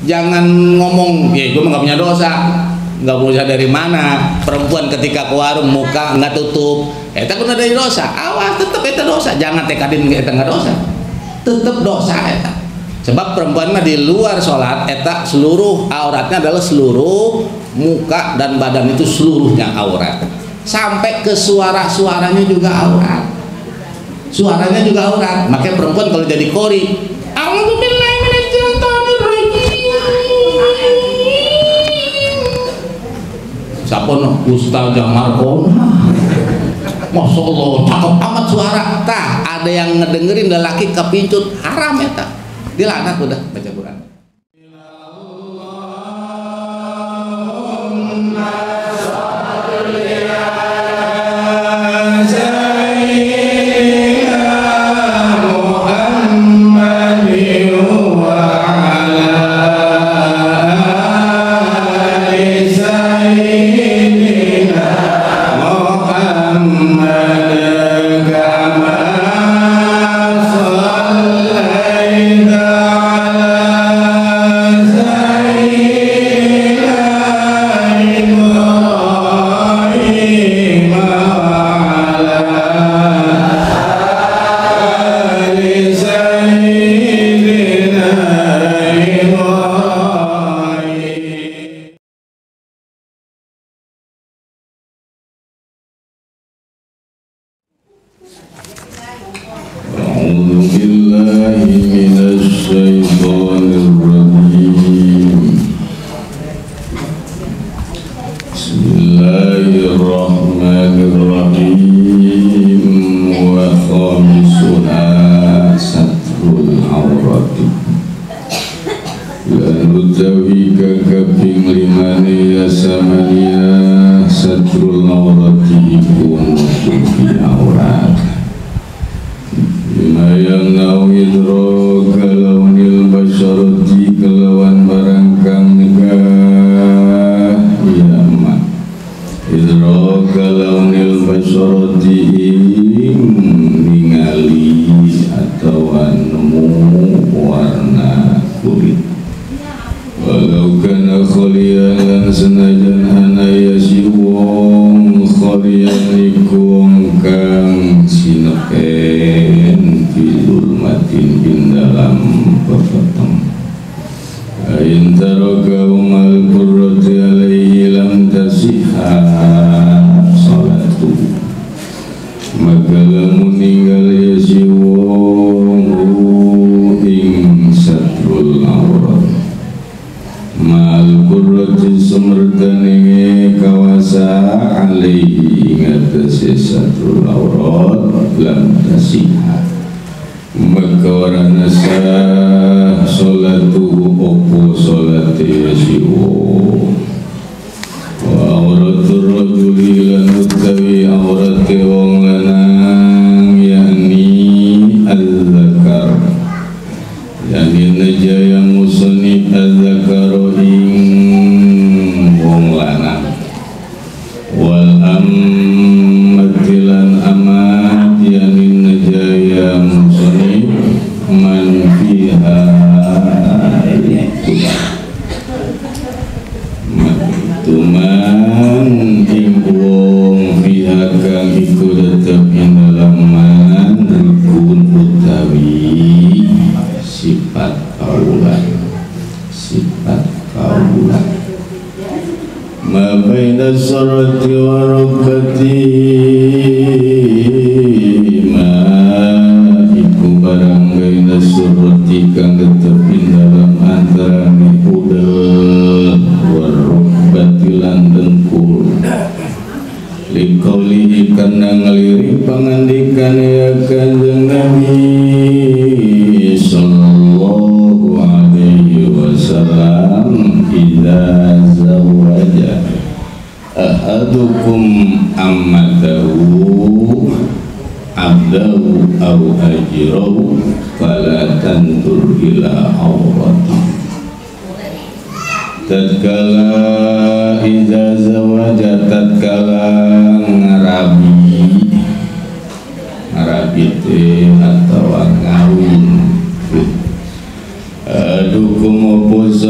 Jangan ngomong, ya gue mah nggak punya dosa. Nggak punya dari mana. Perempuan ketika ke warung muka nggak tutup, eta kudu dari dosa. Awas, tetep eta dosa. Jangan tekadin eta nggak dosa. Tetep dosa eta. Sebab perempuan mah di luar sholat eta seluruh auratnya adalah seluruh muka dan badan itu seluruhnya aurat. Sampai ke suaranya juga aurat. Suaranya juga aurat. Makanya perempuan kalau jadi qori, Sapono Ustaz Jamarkona, Masya Allah cakep amat suara. Tah ada yang ngedengerin lelaki kepincut, haram ya tah, dilaknat udah baca Quran.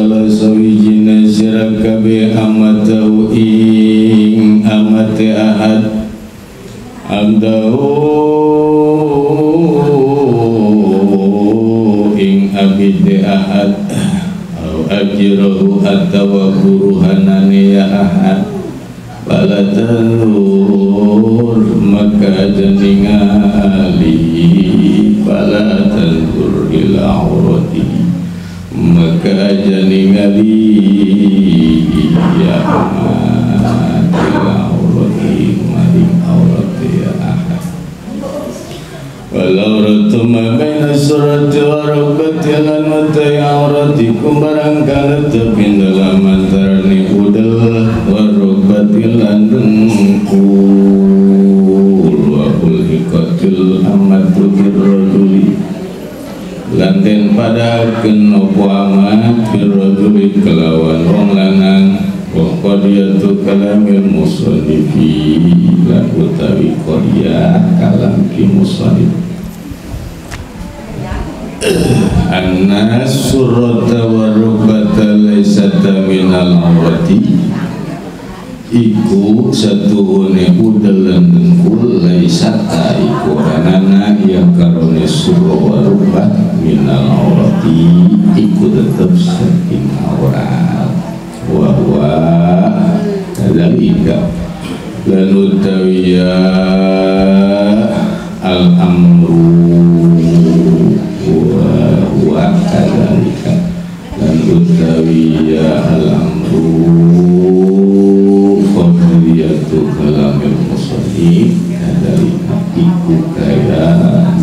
salah sawijina sira kabeh amatahu ing amate ahad abdahu ing abide ahad au ajrahu atawa buruhanane ya ahad balatanur maka janingali balatanur ila aurati maka janingali ya ahad ila aurati maring aurati ya ahad walau ratuma baina surati wa rabbati lan matai auratikum barangkali tepin dalam antarani udel wa rabbati lan dengkul wa ulhikatil amatu birrajuli lanten pada kenopo amat birrajuli kelawan wong lanang wa qadiyatu kalamil musannifi lan utawi qadiyah kalam ki musannif anna surata wa rubata laysata minal awrati iku satuhune udel lan dengkul laysata iku kanana yang karone surah wa rubat minal awrati iku tetep saking aurat wa huwa kadzalika lan utawiya al-amru wa kadzalika lan utawiya al-amru qadriyatu kalamil musannif kadzalika iku kaya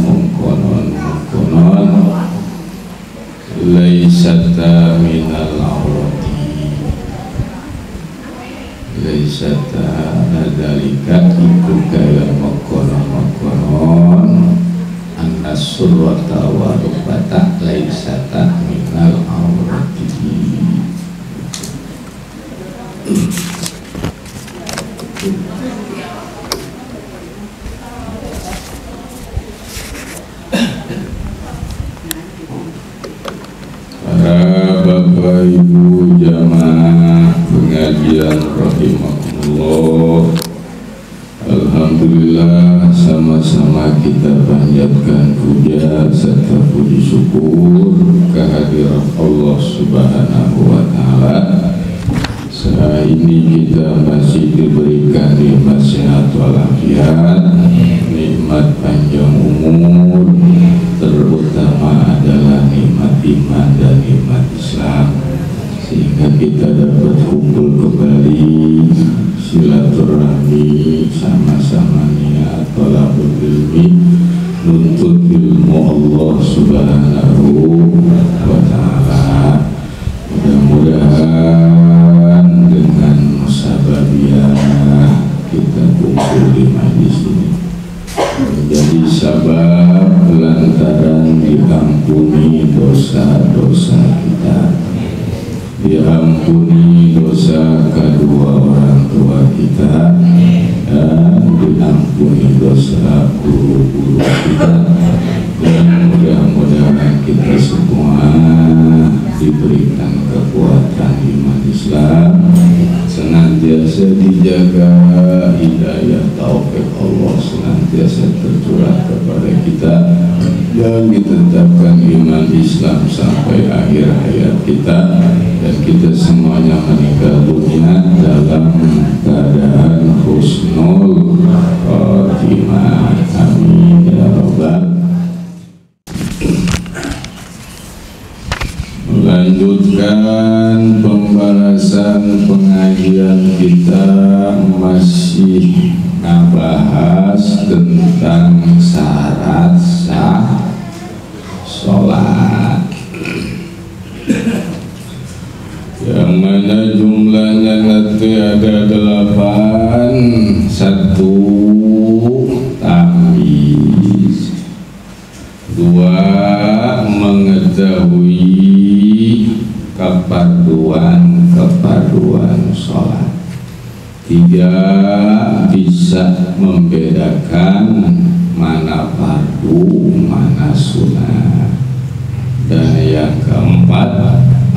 mungkonon laisata minal awrati laisata kadzalika iku kaya mungkonon annas surata wa rubata laisata minal awrati. Para bapak ibu jamaah pengajian rahimahullah, alhamdulillah sama-sama kita panjatkan puja serta puji syukur kehadiran Allah Subhanahu wa taala. Saat ini kita masih diberikan nikmat sehat walafiat, nikmat panjang umur, terutama adalah nikmat iman dan nikmat Islam, sehingga kita dapat kumpul kembali silaturahmi sama-sama niat thalabul ilmi nuntut ilmu Allah Subhanahu wa taala. Mudah-mudahan dengan musababiah kita kumpul di majlis ini menjadi sabab lantaran diampuni dosa-dosa kita, diampuni dosa kedua orang tua kita, dan diampuni dosa guru-guru kita, dan mudah-mudahan kita semua diberikan kekuatan iman Islam, senantiasa dijaga hidayah taufik Allah senantiasa tercurah kepada kita, dan ditetapkan iman Islam sampai akhir hayat kita, dan kita semuanya meninggal dunia dalam keadaan husnul khotimah. Amin ya rabbal. Melanjutkan pembahasan pengajian kita masih membahas tentang syarat sah sholat, yang mana jumlahnya nanti ada 8. 1. Tamyiz. 2. Mengetahui kepaduan sholat. 3. Bisa membedakan mana fardu mana sunnah. Dan yang keempat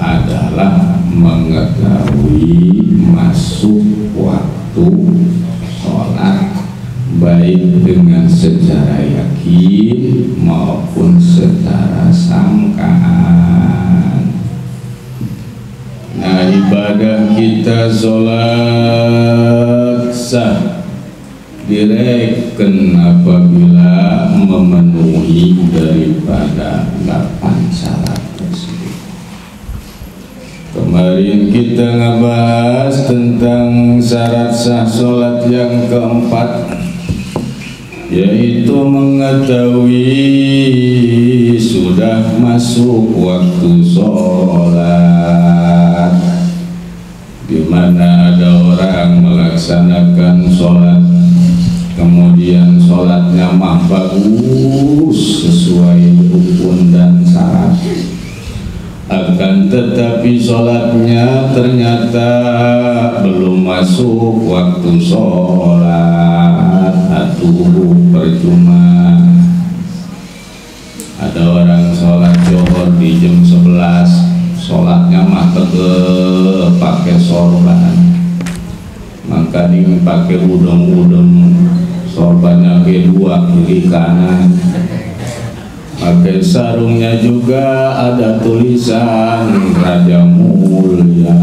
adalah mengetahui masuk waktu sholat baik dengan secara yakin maupun secara sangkaan. Nah, ibadah kita sholat sah direken apabila memenuhi daripada 8 syarat tersebut. Kemarin kita ngebahas tentang syarat sah sholat yang keempat, yaitu mengetahui sudah masuk waktu sholat, di mana ada orang melaksanakan sholat kemudian sholatnya mah bagus sesuai rukun dan syarat, akan tetapi sholatnya ternyata belum masuk waktu sholat, atuh percuma. Ada orang sholat zuhur di jam 11, sholatnya mah tegep pakai sorban, maka ini pakai udeng-udeng, sorbannya kedua kiri kanan, pakai sarungnya juga ada tulisan Raja Mulia,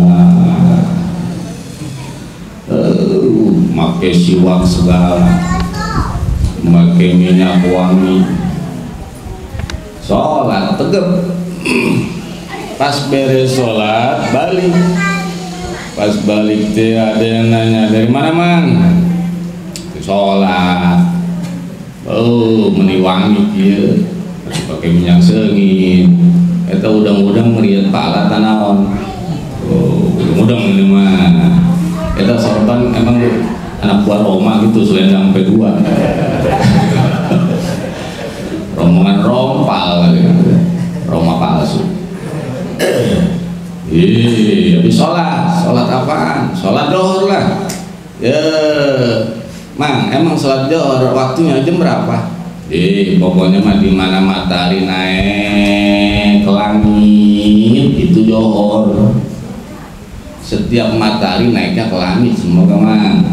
pakai siwak segala, pakai minyak wangi, sholat tegep. Pas beres sholat balik, pas balik teh ada yang nanya, dari mana mang? Sholat. Oh, meni wangi kieu, pakai minyak seungit. Eta udang-udang ngeriet pala tanaon. Oh, udang ini mah. Eta sorban emang anak buah Roma gitu, selendang sampai 2. Rombongan rompal kali, Roma palsu. Habis sholat apaan? Sholat zuhur lah. Ya, mang, emang sholat zuhur waktunya jam berapa? Pokoknya mah di mana matahari naik ke langit itu zuhur. Setiap matahari naiknya ke langit, semoga mang.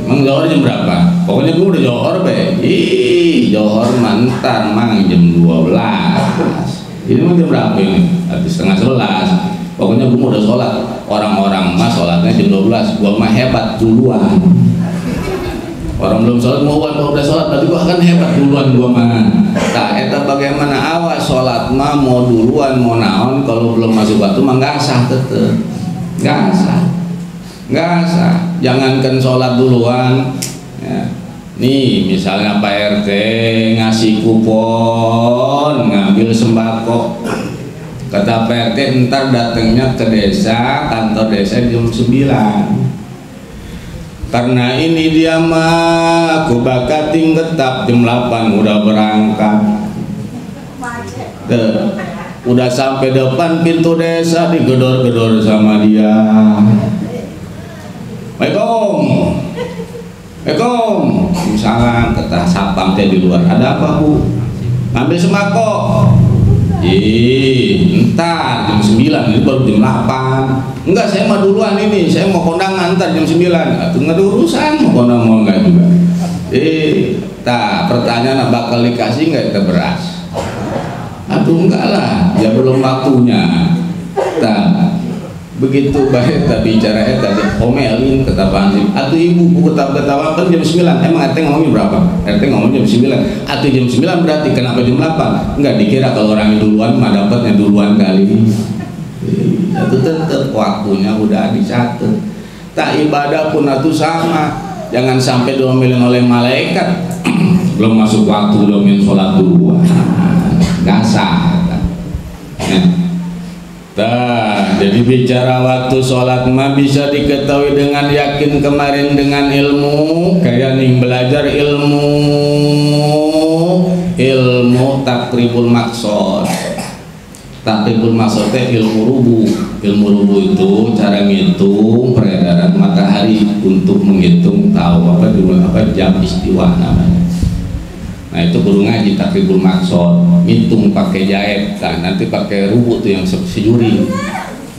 Mang zuhur jam berapa? Pokoknya gue udah zuhur be. Zuhur mantar mang jam 12. Ini mah jam berapa ini? Habis setengah 11. Pokoknya gue udah sholat. Orang-orang mah sholatnya jam 12. Gue mah hebat duluan. Orang belum sholat mau udah sholat, berarti gue akan hebat duluan gue mah. Tak, eta bagaimana awas sholat mah mau duluan mau naon, kalau belum masuk waktu mah nggak sah tetep. Nggak sah. Jangankan sholat duluan. Ya. Nih misalnya Pak RT ngasih kupon ngambil sembako, kata Pak RT ntar datangnya ke desa, kantor desa jam 9. Karena ini dia mah aku bakating tetap jam 8 udah berangkat. Udah sampai depan pintu desa digedor-gedor sama dia. Assalamualaikum. Salam, kata sapam teh di luar. Ada apa bu? Ngambil sembako. Entar jam 9, ini baru jam 8. Enggak, saya mah duluan ini, saya mau kondangan ntar jam 9. Atuh nggak ada urusan mau kondang mau enggak juga. Pertanyaan bakal dikasih nggak kita beras? Aduh enggak lah, ya belum waktunya. Begitu baik tapi bicara tadi omelin kata Pak Hansip, atuh ibu ketawa kan jam 9, emang RT ngomongnya berapa? RT ngomongnya jam 9, atuh jam 9 berarti kenapa jam 8? Enggak dikira kalau orang duluan mah dapatnya duluan kali. Itu tetap waktunya udah dicatat. Tak ibadah pun atuh sama, jangan sampai diomelin oleh malaikat belum masuk waktu diomelin sholat duluan, gak sah. Jadi bicara waktu sholat mah bisa diketahui dengan yakin kemarin dengan ilmu, kayak nih belajar ilmu takribul maksud. Takribul maksud teh ilmu rubuh. Ilmu rubuh itu cara ngitung peredaran matahari untuk menghitung tahu apa jam istiwa namanya. Nah itu guru ngaji takribul maksud, ngitung pakai jahit, nah nanti pakai rubuh tuh yang sejuri.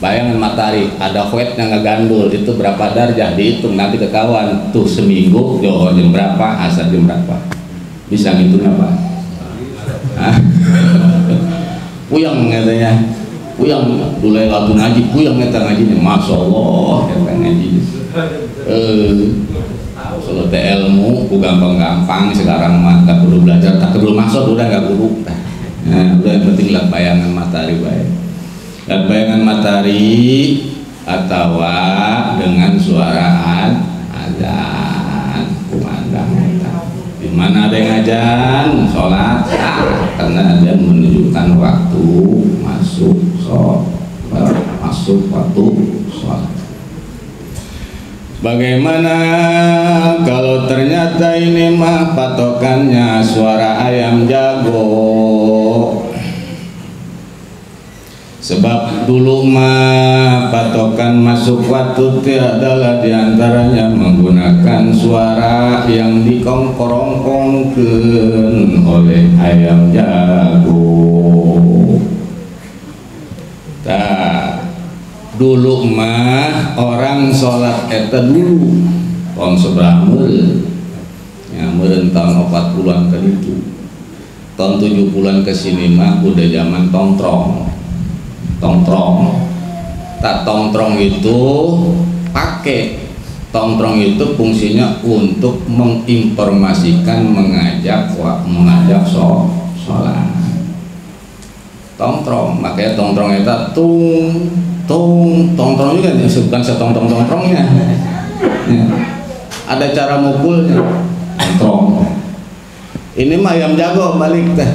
Bayangan matahari, ada wet yang ngegandul, itu berapa darjah dihitung nanti ke kawan tuh seminggu, jam berapa, asar jam berapa, bisa ngitung apa? Puyang katanya, puyang mulai lalu ngaji, puyang kita ngajinya, masya Allah kita ngaji. Kalau teh ilmu, ku gampang-gampang sekarang mah tak perlu belajar, tak perlu maksud udah nggak guru. Nah, udah yang penting lihat bayangan matahari baik. Lihat bayangan matahari atau dengan suara azan kumandang. Di mana ada yang azan, sholat, karena azan menunjukkan waktu masuk sholat, masuk waktu sholat. Bagaimana kalau ternyata ini mah patokannya suara ayam jago? Sebab dulu mah patokan masuk waktu adalah diantaranya menggunakan suara yang dikongkorongkongkeun oleh ayam jago. Dulu mah orang sholat eta dulu tahun seberapa ya meureun tahun 40-an kan itu tahun 70-an ke sini mah udah zaman tongtrong tak tongtrong itu pakai tongtrong itu fungsinya untuk menginformasikan mengajak sholat tongtrong makanya tongtrong itu tongtrong juga bukan setongtrongnya ya. Ada cara mukulnya tongtrong ini mah ayam jago balik teh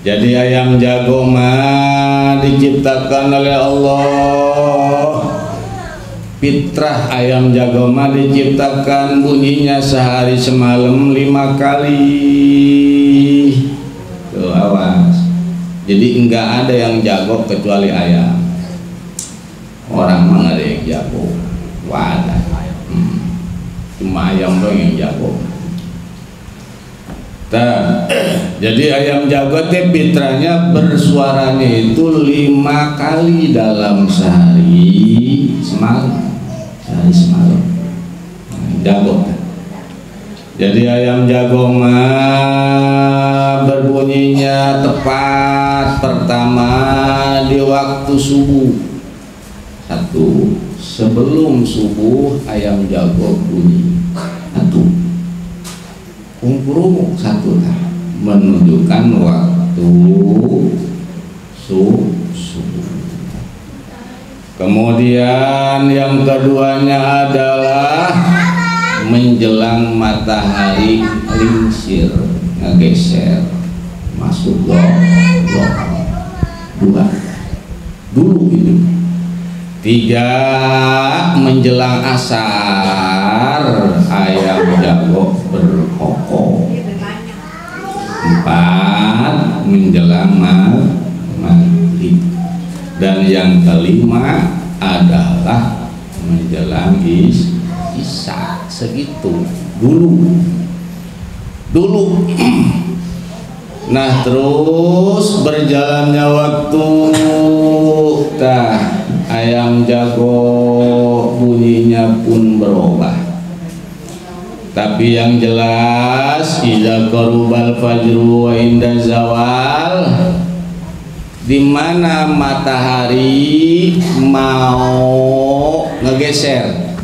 jadi ayam jago mah diciptakan oleh Allah fitrah ayam jago mah diciptakan bunyinya sehari semalam 5 kali tuh awas jadi enggak ada yang jago kecuali ayam orang mah ada yang jago wadah cuma ayam doang yang jago jadi ayam jago teh fitrahnya bersuaranya itu 5 kali dalam sehari semalam jago jadi ayam jago mah berbunyinya tepat pertama di waktu subuh satu sebelum subuh ayam jago bunyi satu kungkurung satu menunjukkan waktu subuh kemudian yang keduanya adalah menjelang matahari lingsir ngegeser masuk lokal dua dulu itu 3 menjelang asar ayam jago berkokok 4 menjelang maghrib dan yang kelima adalah menjelang isya segitu dulu nah terus berjalannya waktu ayam jago bunyinya pun berubah tapi yang jelas idza qarubal fajru wa inda zawal di mana matahari mau ngegeser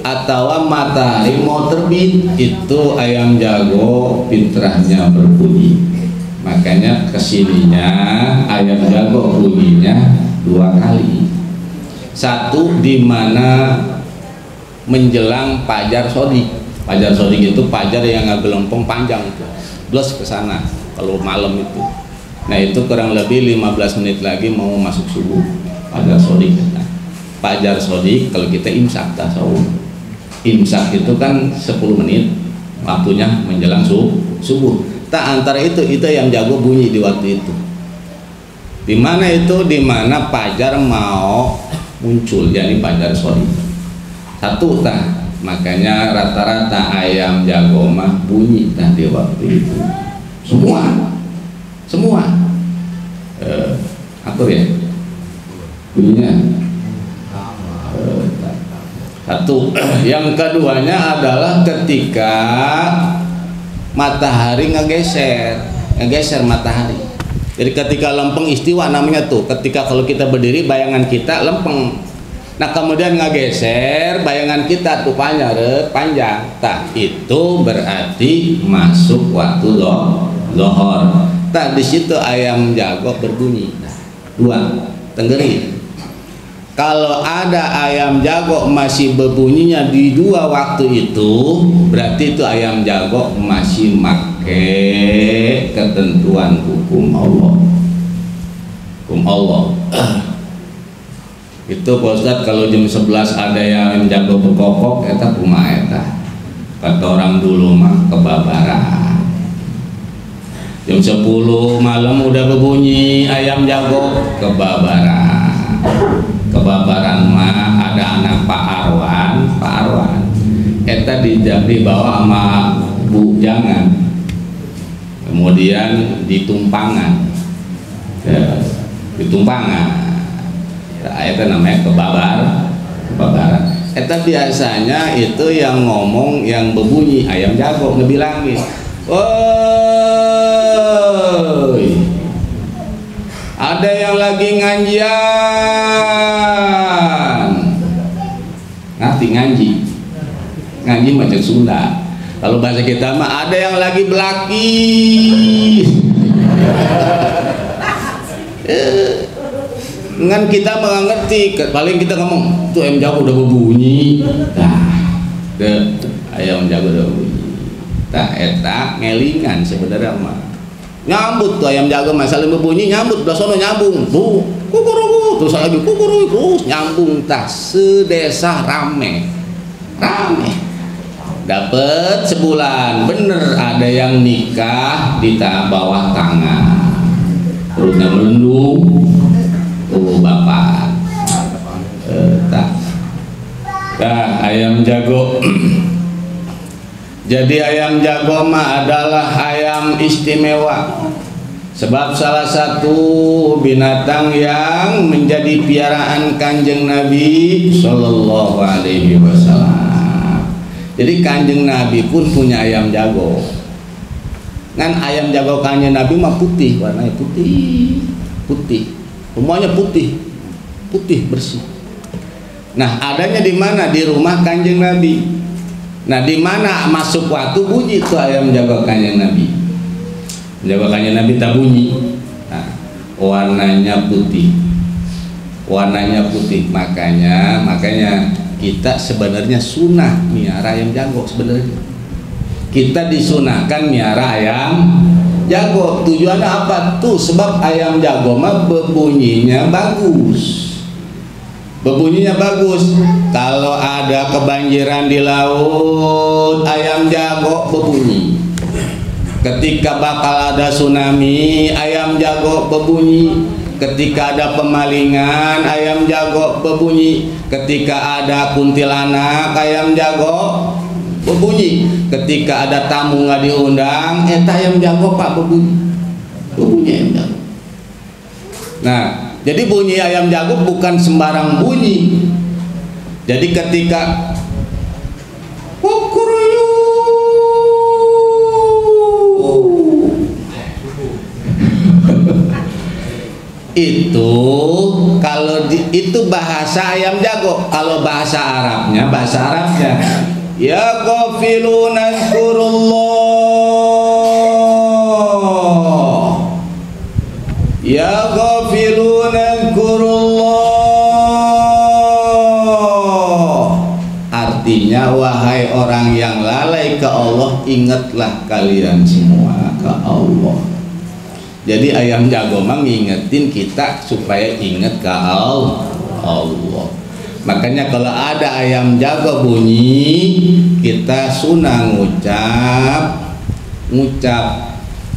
atau matahari mau terbit itu ayam jago fitrahnya berbunyi makanya kesininya ayam jago bunyinya 2 kali satu di mana menjelang fajar sodik itu fajar yang ngegelempong panjang itu plus ke sana kalau malam itu nah itu kurang lebih 15 menit lagi mau masuk subuh fajar sodik nah, fajar sodik kalau kita imsak tasawuf imsak itu kan 10 menit waktunya menjelang subuh tak antara itu yang jago bunyi di waktu itu di mana itu di mana fajar mau muncul jadi fajar sodik satu Makanya rata-rata ayam jago mah bunyi tadi waktu itu. Semua. Atur ya bunyinya. Satu. Yang keduanya adalah ketika matahari ngegeser matahari. Jadi ketika lempeng istiwa namanya tuh. Ketika kalau kita berdiri bayangan kita lempeng. Nah kemudian ngegeser bayangan kita tuh panjang. Tak itu berarti masuk waktu zuhur. Tak di situ ayam jago berbunyi. Dua, tenggeri. Kalau ada ayam jago masih berbunyinya di dua waktu itu, berarti itu ayam jago masih make ketentuan hukum Allah. Hukum Allah. Itu Pak Ustadz kalau jam 11 ada yang jago berkokok, eta kumaha eta. Kata orang dulu mah kebabaran. Jam 10 malam udah berbunyi ayam jago, kebabaran mah ada anak Pak Arwan eta dibawa sama Bu Jangan, kemudian ditumpangan ya, eta namanya kebabaran. Eta biasanya itu yang ngomong yang berbunyi ayam jago ngebilangin, woi ada yang lagi ngajian. Ngerti ngaji macam Sunda. Kalau bahasa kita mah ada yang lagi belaki. Ngan kita mah ngerti, paling kita ngomong tuh ayam jago udah berbunyi. Ayam jago udah berbunyi. Eta ngelingan sebenarnya mah. Nyambut tuh ayam jago masalah berbunyi nyambut belah sono nyambung bu kukuruku terus lagi kukuruku terus nyambung tas sedesa rame dapat sebulan bener ada yang nikah di bawah tangan perutnya melendung tuh bapak ayam jago. Jadi ayam jago mah adalah ayam istimewa. Sebab salah satu binatang yang menjadi piaraan Kanjeng Nabi Sallallahu Alaihi Wasallam. Jadi Kanjeng Nabi pun punya ayam jago. Kan ayam jago Kanjeng Nabi mah putih, warnanya putih. Semuanya putih bersih. Nah adanya di mana? Di rumah Kanjeng Nabi. Nah di mana masuk waktu bunyi itu ayam jago Kanjeng Nabi. Jago Kanjeng Nabi tak bunyi. Nah, warnanya putih. Makanya kita sebenarnya sunah miara ayam jago sebenarnya. Kita disunahkan miara ayam jago. Tujuannya apa tuh? Sebab ayam jago mah berbunyinya bagus. Kalau ada kebanjiran di laut ayam jago berbunyi. Ketika bakal ada tsunami ayam jago berbunyi. Ketika ada pemalingan ayam jago berbunyi. Ketika ada kuntilanak ayam jago berbunyi. Ketika ada tamu nggak diundang eta ayam jago pak berbunyi ayam jago. Nah jadi bunyi ayam jago bukan sembarang bunyi. Jadi ketika kukuruyu itu kalau itu bahasa ayam jago. Kalau bahasa Arabnya ya ghafiluna dzkurullah ya ghafiluna dzkurullah, artinya wahai orang yang lalai ke Allah, ingatlah kalian semua ke Allah. Jadi ayam jago mah ngingetin kita supaya ingat ke Allah. Makanya kalau ada ayam jago bunyi, kita sunah ngucap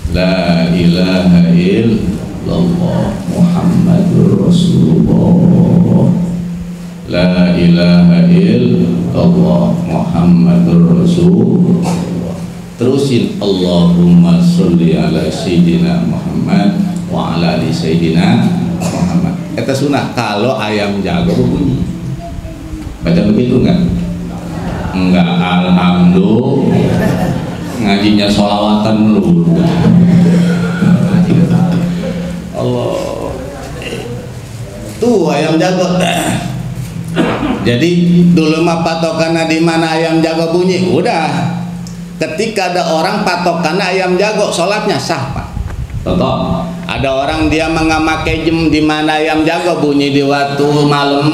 la ilaha illallah Muhammadur Rasulullah. La ilaha illallah Allah Muhammadur Rasulullah. Terusin Allahumma sholli ala Sayyidina Muhammad wa ala ali Sayyidina Muhammad. Eta sunah kalau ayam jago berbunyi. Baca begitu enggak? Enggak, alhamdulillah. Ngajinya sholawatan dulu. Allah. Tuh ayam jago. Jadi dulu mah patokannya di mana ayam jago bunyi, udah. Ketika ada orang patokannya ayam jago, sholatnya sah, Pak. Contoh, ada orang dia mengamakai jam di mana ayam jago bunyi di waktu malam,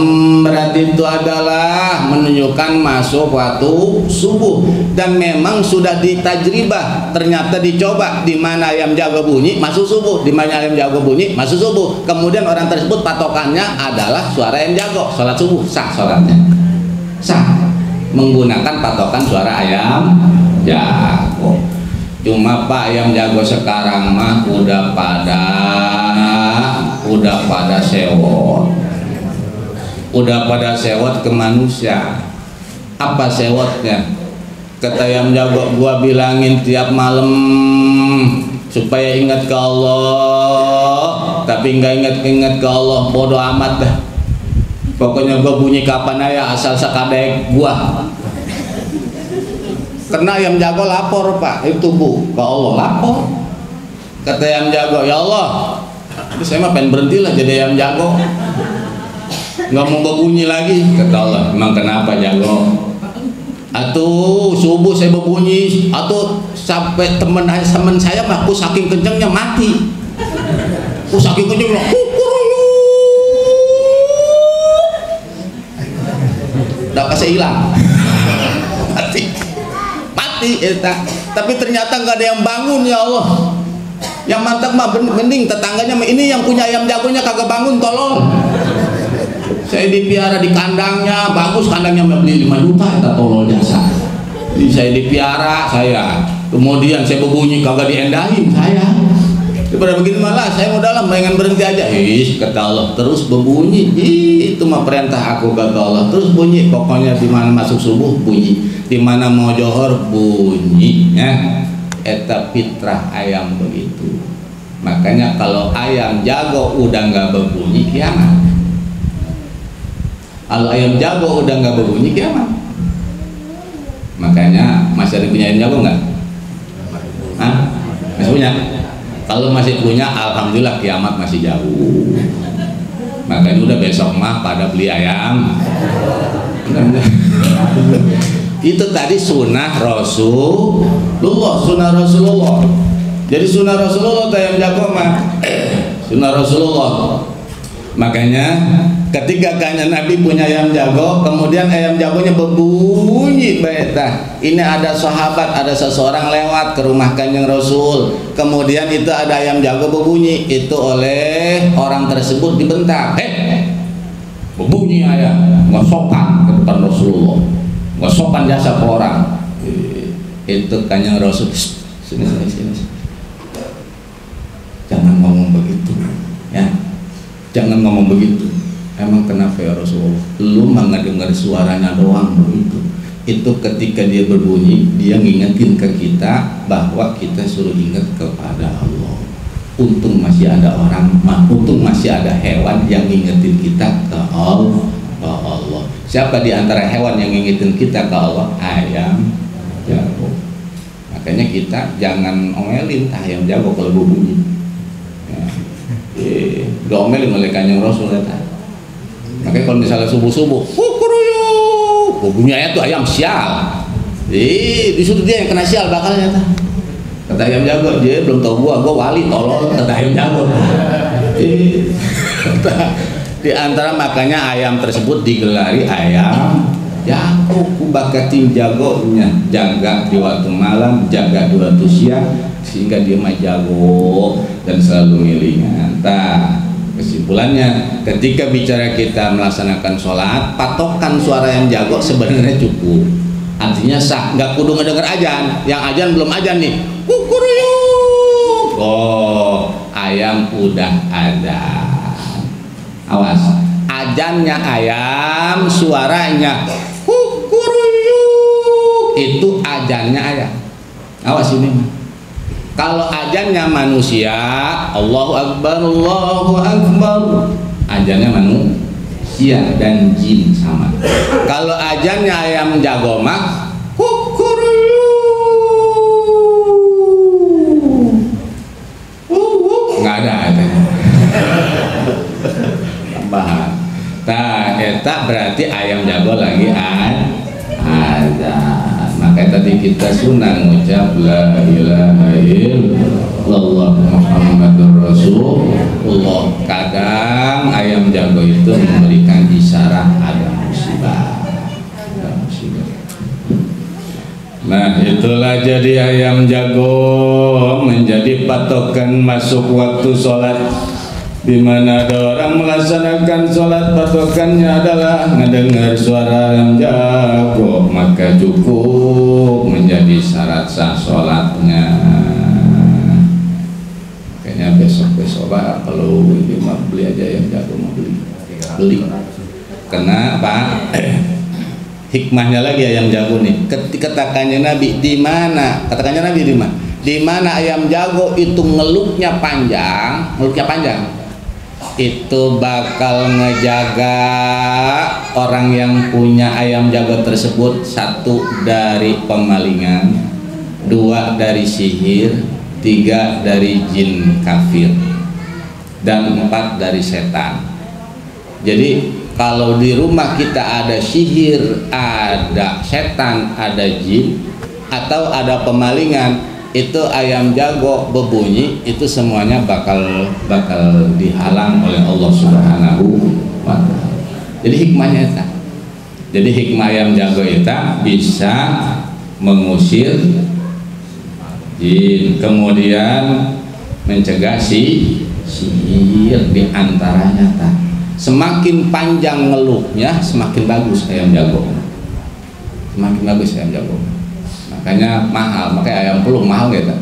berarti itu adalah menunjukkan masuk waktu subuh. Dan memang sudah ditajribah, ternyata dicoba di mana ayam jago bunyi masuk subuh, di mana ayam jago bunyi masuk subuh. Kemudian orang tersebut patokannya adalah suara ayam jago, sholat subuh, sah sholatnya, sah menggunakan patokan suara ayam jago. Cuma Pak ayam jago sekarang mah udah pada sewot ke manusia. Apa sewotnya? Kata ayam jago, gua bilangin tiap malam supaya ingat ke Allah, tapi nggak ingat ke Allah, bodoh amat dah. Pokoknya gua bunyi kapan aja asal sekadek gua. Karena ayam jago lapor Pak, itu Bu, ke Allah lapor. Kata ayam jago, ya Allah, saya mah pengen berhenti lah jadi ayam jago, nggak mau berbunyi lagi. Kata Allah, emang kenapa jago? Atuh subuh saya berbunyi, atuh sampai temen saya mah, aku saking kencengnya mati, aku saking kencengnya, udah kasih hilang, mati eta. Tapi ternyata nggak ada yang bangun, ya Allah. Yang mantap mah mending tetangganya ini yang punya ayam jagonya kagak bangun, tolong. Saya dipiara di kandangnya, bagus kandangnya, beli 5 juta eta tolol jasa. Jadi saya dipiara, kemudian saya berbunyi kagak diendahin saya. Daripada begini malah saya udahlah mendingan berhenti aja. Kata Allah, terus berbunyi. Itu mah perintah aku, kata Allah. Terus bunyi, pokoknya di mana masuk subuh bunyi, di mana mau johor bunyi, ya. Eta fitrah ayam begitu. Makanya kalau ayam jago udah nggak berbunyi, kiamat. Kalau ayam jago udah nggak berbunyi, kiamat. Makanya masih ada punya ayam jago nggak? Hah? Masih punya? Kalau masih punya, alhamdulillah kiamat masih jauh. Makanya udah besok mah pada beli ayam. Itu tadi sunnah Rasulullah. Jadi sunnah Rasulullah ayam jago mah sunnah Rasulullah. Makanya ketika kanjeng Nabi punya ayam jago, kemudian ayam jagonya berbunyi baita. Ini ada sahabat, ada seseorang lewat ke rumah kanjeng Rasul, kemudian itu ada ayam jago berbunyi, itu oleh orang tersebut dibentak, berbunyi ayam, nggak sopan ke depan Rasulullah, nggak sopan jasa ke orang. Itu kanjeng Rasul, sini. Jangan ngomong begitu, ya. Jangan ngomong begitu. Emang kenapa ya Rasulullah? Lu mah dengar suaranya doang begitu. Itu ketika dia berbunyi, dia ngingetin ke kita bahwa kita suruh ingat kepada Allah. Untung masih ada orang, untung masih ada hewan yang ngingetin kita ke Allah. Siapa di antara hewan yang ngingetin kita ke Allah? Ayam jago. Makanya kita jangan omelin ayam jago kalau berbunyi. Diomelin oleh kanjeng Rasul ya. Makanya kalau misalnya subuh-subuh, bunyinya tuh ayam sial. Disuruh dia yang kena sial bakalnya. Kata ayam jago, dia belum tahu gua wali tolol, kata ayam jago. Di antara makanya ayam tersebut digelari ayam jago, kubakatin jagonya, jaga di waktu malam, jaga di waktu siang, sehingga dia mah jago dan selalu ngilingan. Kesimpulannya, ketika bicara kita melaksanakan sholat, patokan suara yang jago sebenarnya cukup. Artinya sah, nggak kudu ngedenger ajan. Yang ajan belum ajan nih, kukuruyuk. Oh, ayam udah ada. Awas, ajannya ayam, suaranya kukuruyuk. itu ajannya ayam. Awas ini mah. Kalau ajannya manusia, Allahu Akbar, Allahu Akbar, ajannya manusia dan jin sama. Kalau ajannya ayam jago mah nggak ada tambahan. Nah, eta berarti ayam jago lagi ada. Makanya tadi kita sunnah ngucap la ilaha illallah Muhammadur Rasulullah. Kadang ayam jago itu memberikan isyarat ada musibah. Nah, itulah jadi ayam jago menjadi patokan masuk waktu sholat. Di mana ada orang melaksanakan sholat, patokannya adalah mendengar suara ayam jago, maka cukup menjadi syarat sah sholatnya. Kayaknya besok-besok kalau ini mah beli aja ayam jago, mau beli. Kenapa? Hikmahnya lagi ayam jago nih. Katakannya Nabi di mana? Katakannya Nabi di mana? Di mana ayam jago itu ngeluknya panjang, itu bakal ngejaga orang yang punya ayam jago tersebut, satu dari pemalingan, dua dari sihir, tiga dari jin kafir, dan empat dari setan. Jadi kalau di rumah kita ada sihir, ada setan, ada jin, atau ada pemalingan, itu ayam jago berbunyi, itu semuanya bakal dihalang oleh Allah Subhanahu wa Ta'ala. Jadi hikmahnya itu. Jadi hikmah ayam jago itu bisa mengusir jin, kemudian mencegah sihir di antaranya tak. Semakin panjang ngeluknya, semakin bagus ayam jago. Semakin bagus ayam jago. Makanya mahal, makanya ayam pelung mahal gitu.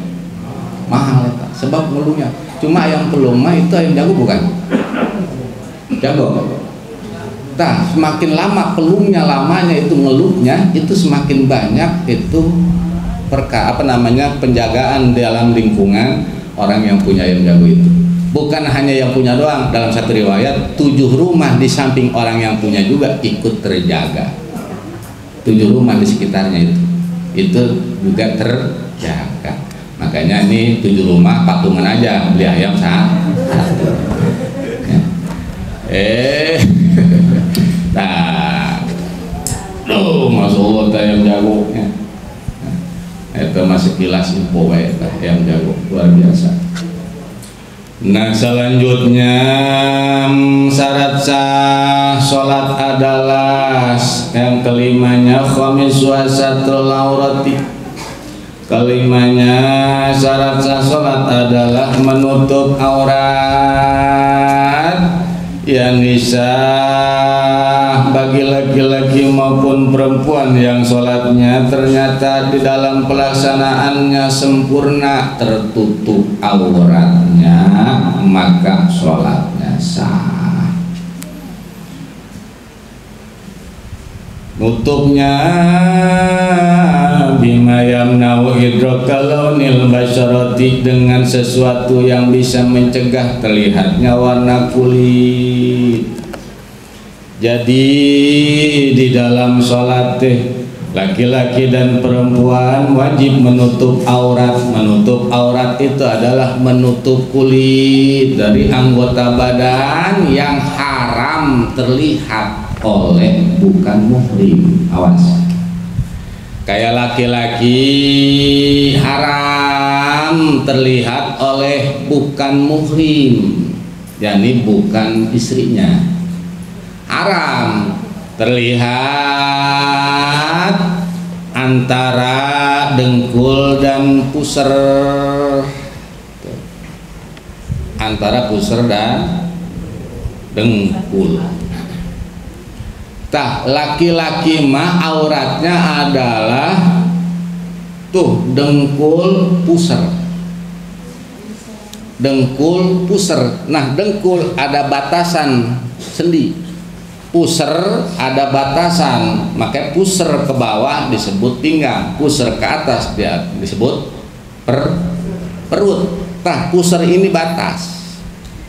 Mahal itu, sebab ngeluknya. Cuma ayam pelung mah itu ayam jago bukan? Jago. Nah, semakin lama pelungnya, lamanya itu ngeluknya, itu semakin banyak itu penjagaan dalam lingkungan orang yang punya ayam jago itu. Bukan hanya yang punya doang, dalam satu riwayat 7 rumah di samping orang yang punya juga ikut terjaga. 7 rumah di sekitarnya itu juga terjaga. Makanya ini 7 rumah patungan aja beli ayam satu. Nah, masya Allah ayam jago. Itu masih kilas info ayam jago luar biasa. Nah, selanjutnya syarat sah sholat adalah yang kelimanya khamis wasatul aurati. Kelimanya syarat sah sholat adalah menutup aurat ya nisa, bagi laki-laki maupun perempuan yang sholatnya ternyata di dalam pelaksanaannya sempurna tertutup auratnya, maka sholatnya sah. Nutupnya bima yamna'u idrakal launil basyarati, dengan sesuatu yang bisa mencegah terlihatnya warna kulit. Jadi di dalam sholat laki-laki dan perempuan wajib menutup aurat. Menutup aurat itu adalah menutup kulit dari anggota badan yang haram terlihat oleh bukan muhrim. Awas, kayak laki-laki haram terlihat oleh bukan muhrim, yakni bukan istrinya. Haram terlihat antara dengkul dan pusar, antara pusar dan dengkul. Tah, laki-laki mah auratnya adalah tuh dengkul pusar, dengkul pusar. Nah, dengkul ada batasan sendi, Puser ada batasan, makanya puser ke bawah disebut pinggang, puser ke atas dia disebut perut. Nah, puser ini batas.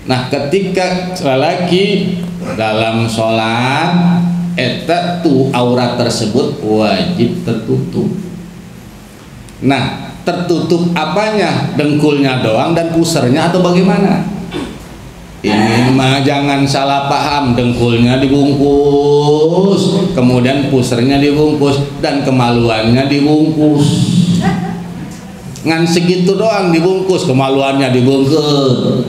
Nah, ketika lagi dalam sholat, eta tu aurat tersebut wajib tertutup. Nah, tertutup apanya? Dengkulnya doang dan pusernya atau bagaimana? Ini mah jangan salah paham, dengkulnya dibungkus, kemudian pusernya dibungkus, dan kemaluannya dibungkus. Ngan segitu doang dibungkus, kemaluannya dibungkus,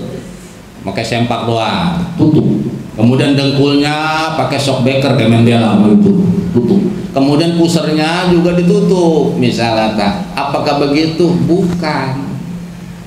pakai sempak doang, tutup. Kemudian dengkulnya pakai shockbreaker kayak Mandela itu, tutup. Kemudian pusernya juga ditutup, misalnya. Apakah begitu? Bukan.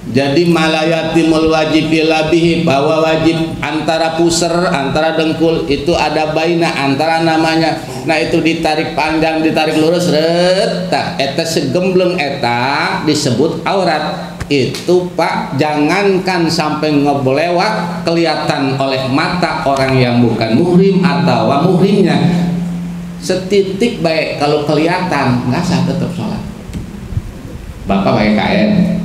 Jadi malayatimul wajib bihi, bahwa wajib antara puser, antara dengkul itu ada baina, antara namanya. Nah, itu ditarik panjang, ditarik lurus, retah eta segembleng eta disebut aurat. Itu Pak, jangankan sampai ngebolewak kelihatan oleh mata orang yang bukan muhrim atau muhrimnya. Setitik baik kalau kelihatan nggak sah tetap sholat. Bapak pakai kain,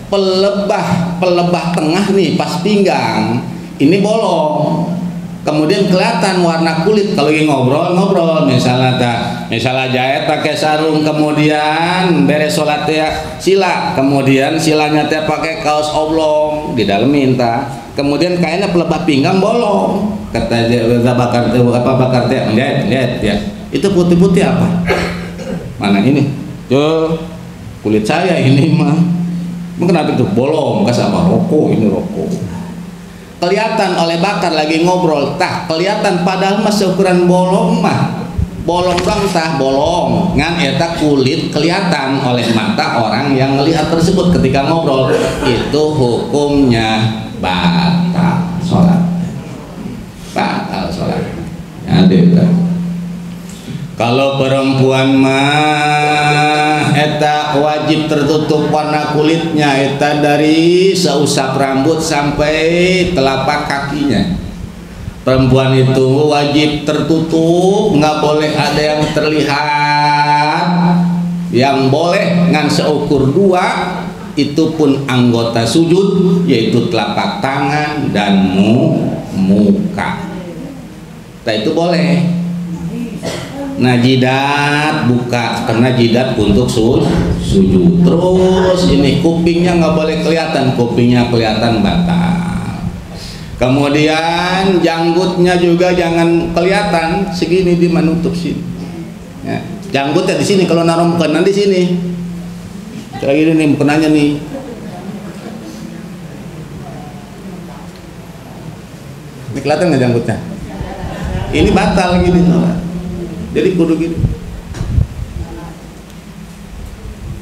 pelebah tengah nih pas pinggang ini bolong, kemudian kelihatan warna kulit. Kalau lagi ngobrol misalnya jahit pakai sarung, kemudian beres sholat ya sila, kemudian silanya teh pakai kaos oblong di dalam minta, kemudian kainnya pelebah pinggang bolong, kata bakar teh lihat ya, itu putih-putih apa? Mana ini? Yo, kulit saya ini mah. Kenapa itu bolong? Kas apa? Rokok, ini rokok. Kelihatan oleh bakar lagi ngobrol, kelihatan padahal mah seukuran bolong mah. Bolong bang bolong. Ngan eta kulit kelihatan oleh mata orang yang melihat tersebut ketika ngobrol. Itu hukumnya batal sholat. Batal sholat. Ada. Kalau perempuan mah eta wajib tertutup warna kulitnya, eta dari seusap rambut sampai telapak kakinya. Perempuan itu wajib tertutup, nggak boleh ada yang terlihat. Yang boleh ngan seukur dua, itu pun anggota sujud, yaitu telapak tangan dan muka. Nah, itu boleh. Nah, jidat buka karena jidat untuk sujud. Terus ini kupingnya nggak boleh kelihatan, kupingnya kelihatan batal. Kemudian janggutnya juga jangan kelihatan, segini di menutup sini. Ya, janggutnya di sini, kalau naruh mukena di sini. Kayak gini nih mukenanya nih. Ini kelihatan nggak janggutnya? Ini batal gini soalnya. Jadi kudu gitu.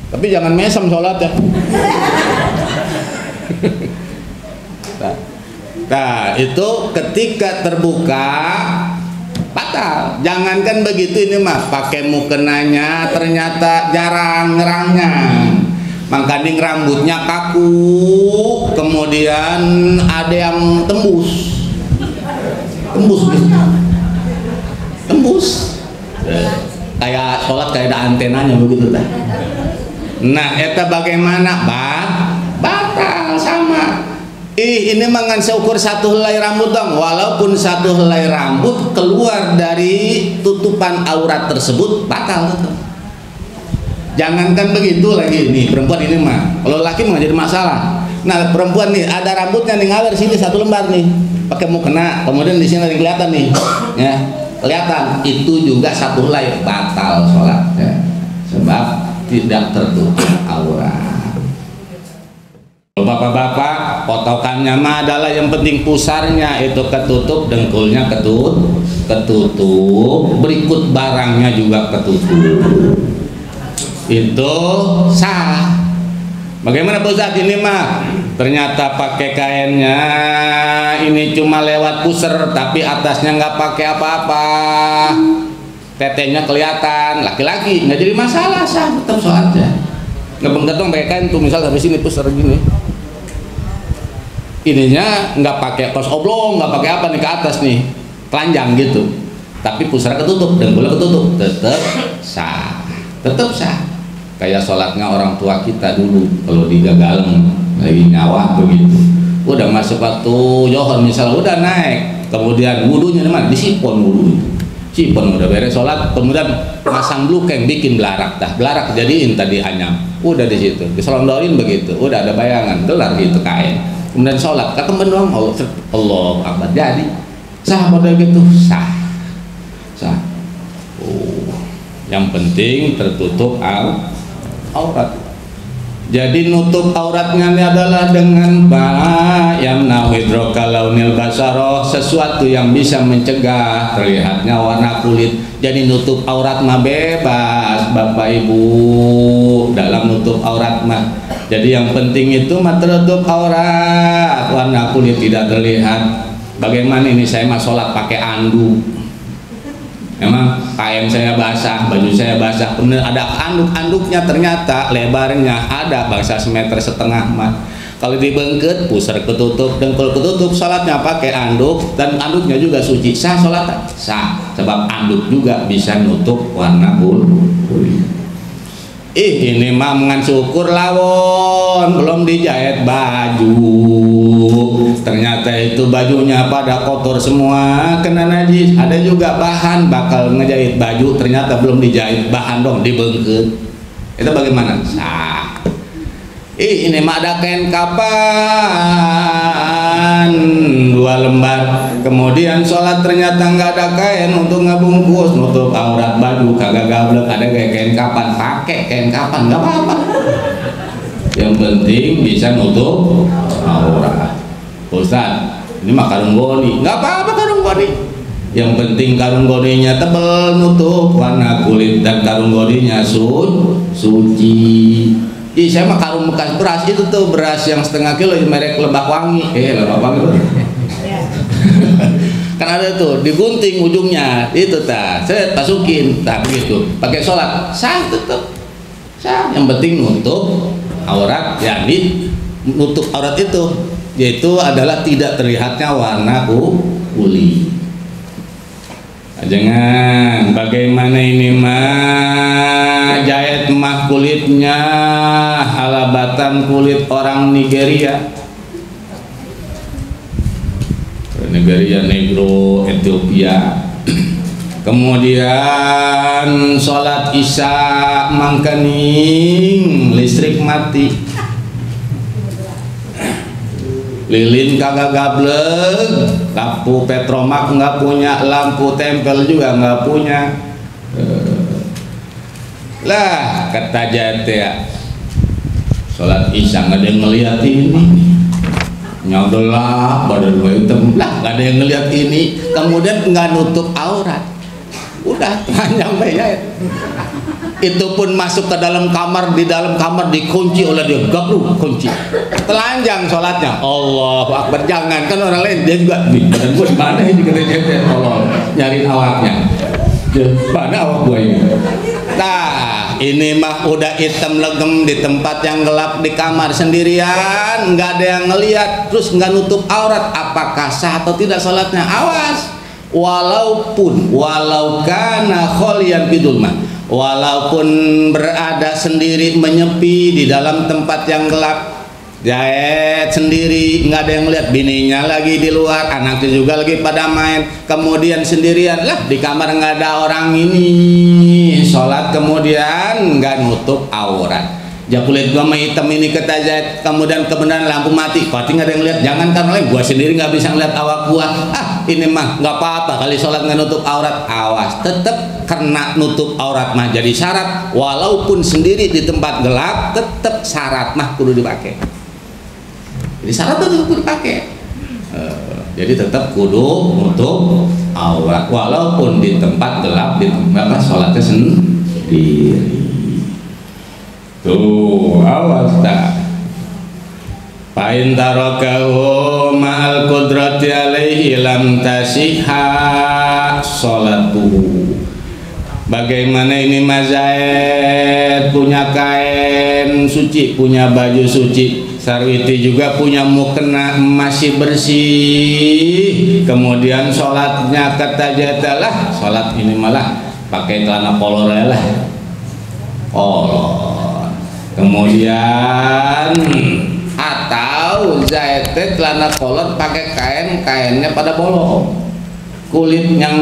Tapi jangan mesem sholat ya. Nah, itu ketika terbuka batal. Jangankan begitu, ini mah pakai mukenanya ternyata jarang ngerangnya. Mangkading rambutnya kaku, kemudian ada yang tembus gitu. Tembus. Kayak sholat kayak ada antenanya begitu dah. Nah, eta bagaimana? Batal sama. Ini mangan seukur satu helai rambut dong. Walaupun satu helai rambut keluar dari tutupan aurat tersebut, batal tetap. Jangankan begitu lagi nih perempuan ini mah. Kalau laki mah jadi masalah. Nah, perempuan nih ada rambutnya nih ngalir sini satu lembar nih, pakai mukena, kemudian di sini ada yang kelihatan nih, ya. Kelihatan itu juga satu helai, batal sholatnya sebab tidak tertutup aurat. Bapak-bapak, potokannya mah adalah yang penting pusarnya itu ketutup, dengkulnya ketutup, berikut barangnya juga ketutup, itu sah. Bagaimana Pak Ustadz ini mah ternyata pakai kainnya ini cuma lewat puser tapi atasnya nggak pakai apa-apa, tetenya kelihatan, laki-laki nggak jadi masalah, sah tetap sholatnya. Ngebeng-gebeng pakai kain tuh misal sampai sini puser gini, ininya nggak pakai kaos oblong, nggak pakai apa nih ke atas nih, telanjang gitu, tapi pusara ketutup, dengkulnya ketutup, tetap sah, tetap sah. Kayak sholatnya orang tua kita dulu kalau di Gagaleng lagi nyawa begitu, udah masuk waktu Johor misalnya udah naik, kemudian wudunya di mana? Disipon wudu, sipon udah beres sholat, kemudian masang blukeng, bikin belarak dah, belarak jadiin tadi anyam, udah di situ, diselondorin begitu, udah ada bayangan, gelar gitu kain, kemudian sholat, kata doang, Allah Akbar, jadi sah pada gitu, sah. Yang penting tertutup aurat. Jadi nutup auratnya adalah dengan yamna'u idraka launil basaroh, sesuatu yang bisa mencegah terlihatnya warna kulit. Jadi nutup aurat mah bebas Bapak Ibu dalam nutup aurat mah. Jadi yang penting itu mah tertutup aurat, warna kulit tidak terlihat. Bagaimana ini saya mah sholat pakai anduk, emang kain saya basah, baju saya basah, bener ada anduknya, ternyata lebarnya ada bangsa 1,5 meter mah. Kalau dibengket, pusar ketutup, dengkul ketutup, sholatnya pakai anduk, dan anduknya juga suci, sah sholat? Sah, sebab anduk juga bisa nutup warna kulit. Ini mah mengan syukur lawon, belum dijahit baju, ternyata itu bajunya pada kotor semua, kena najis. Ada juga bahan bakal ngejahit baju, ternyata belum dijahit, bahan dong dibengket, itu bagaimana? Sah. Ini mah ada kain kapan 2 lembar, kemudian sholat ternyata nggak ada kain untuk ngebungkus, nutup aurat baju kagak gablek, ada kain kapan, pakai kain kapan nggak apa-apa, yang penting bisa nutup aurat. Ustaz, ini mah karung goni, nggak apa-apa karung goni, yang penting karung goninya tebel, nutup warna kulit, dan karung goninya suci. Saya mah karung bekas beras itu tuh, beras yang 1/2 kilo merek Lebak Wangi, Lebak Wangi kan ada tuh digunting ujungnya itu saya masukin begitu, pakai sholat sah, tetap sah. Yang penting nutup aurat, yakni nutup aurat itu yaitu adalah tidak terlihatnya warna kulit. Jangan bagaimana ini mah jahit mah kulitnya halabatan kulit orang Nigeria, Negro, Ethiopia. Kemudian sholat isya mangkening listrik mati, lilin kagak gablek, lampu petromak nggak punya, lampu tempel juga nggak punya. Lah kata jate ya, sholat isya nggak ada yang ngeliat ini, nyodol lah badan gue hitam lah, nggak ada yang ngeliat ini, kemudian nggak nutup aurat, udah telanjang banyak. Itu pun masuk ke dalam kamar, di dalam kamar dikunci oleh dia, gabluk kunci, telanjang sholatnya. Allahu Akbar. Jangan kan orang lain, dia juga badan gue di mana ini, katanya tolong nyariin awaknya, mana awak gue ini. Nah ini mah udah hitam legem di tempat yang gelap, di kamar sendirian, nggak ada yang ngelihat, terus nggak nutup aurat, apakah sah atau tidak sholatnya? Awas, walau kana kholian bidulmah, walaupun berada sendiri menyepi di dalam tempat yang gelap, jahit sendiri, nggak ada yang lihat, bininya lagi di luar, anaknya juga lagi pada main, kemudian sendirian lah di kamar, nggak ada orang ini sholat, kemudian nggak nutup aurat. Kulit gua mah hitam ini kata jahit, kemudian kebenaran lampu mati, pasti nggak ada yang lihat. Jangan karena lain, gua sendiri nggak bisa ngeliat awak gua. Ini mah nggak apa-apa kali sholat nggak nutup aurat. Awas, tetap karena nutup aurat mah jadi syarat, walaupun sendiri di tempat gelap, tetap syarat mah kudu dipakai. Jadi syarat itu kudu dipakai. Jadi tetap kudu nutup aurat, walaupun di tempat gelap, di tempat sholatnya sendiri. Tuh, awas tak. Pain tarakahu ma'al qudrati alaihi lam tasihha sholatuhu. Bagaimana ini mazahid punya kain suci, punya baju suci, Sarwiti juga punya mukena masih bersih, kemudian sholatnya kata jatalah sholat ini malah pakai celana kolor lah, kolor. Kemudian atau Zaite celana kolor pakai kainnya pada bolong, kulit yang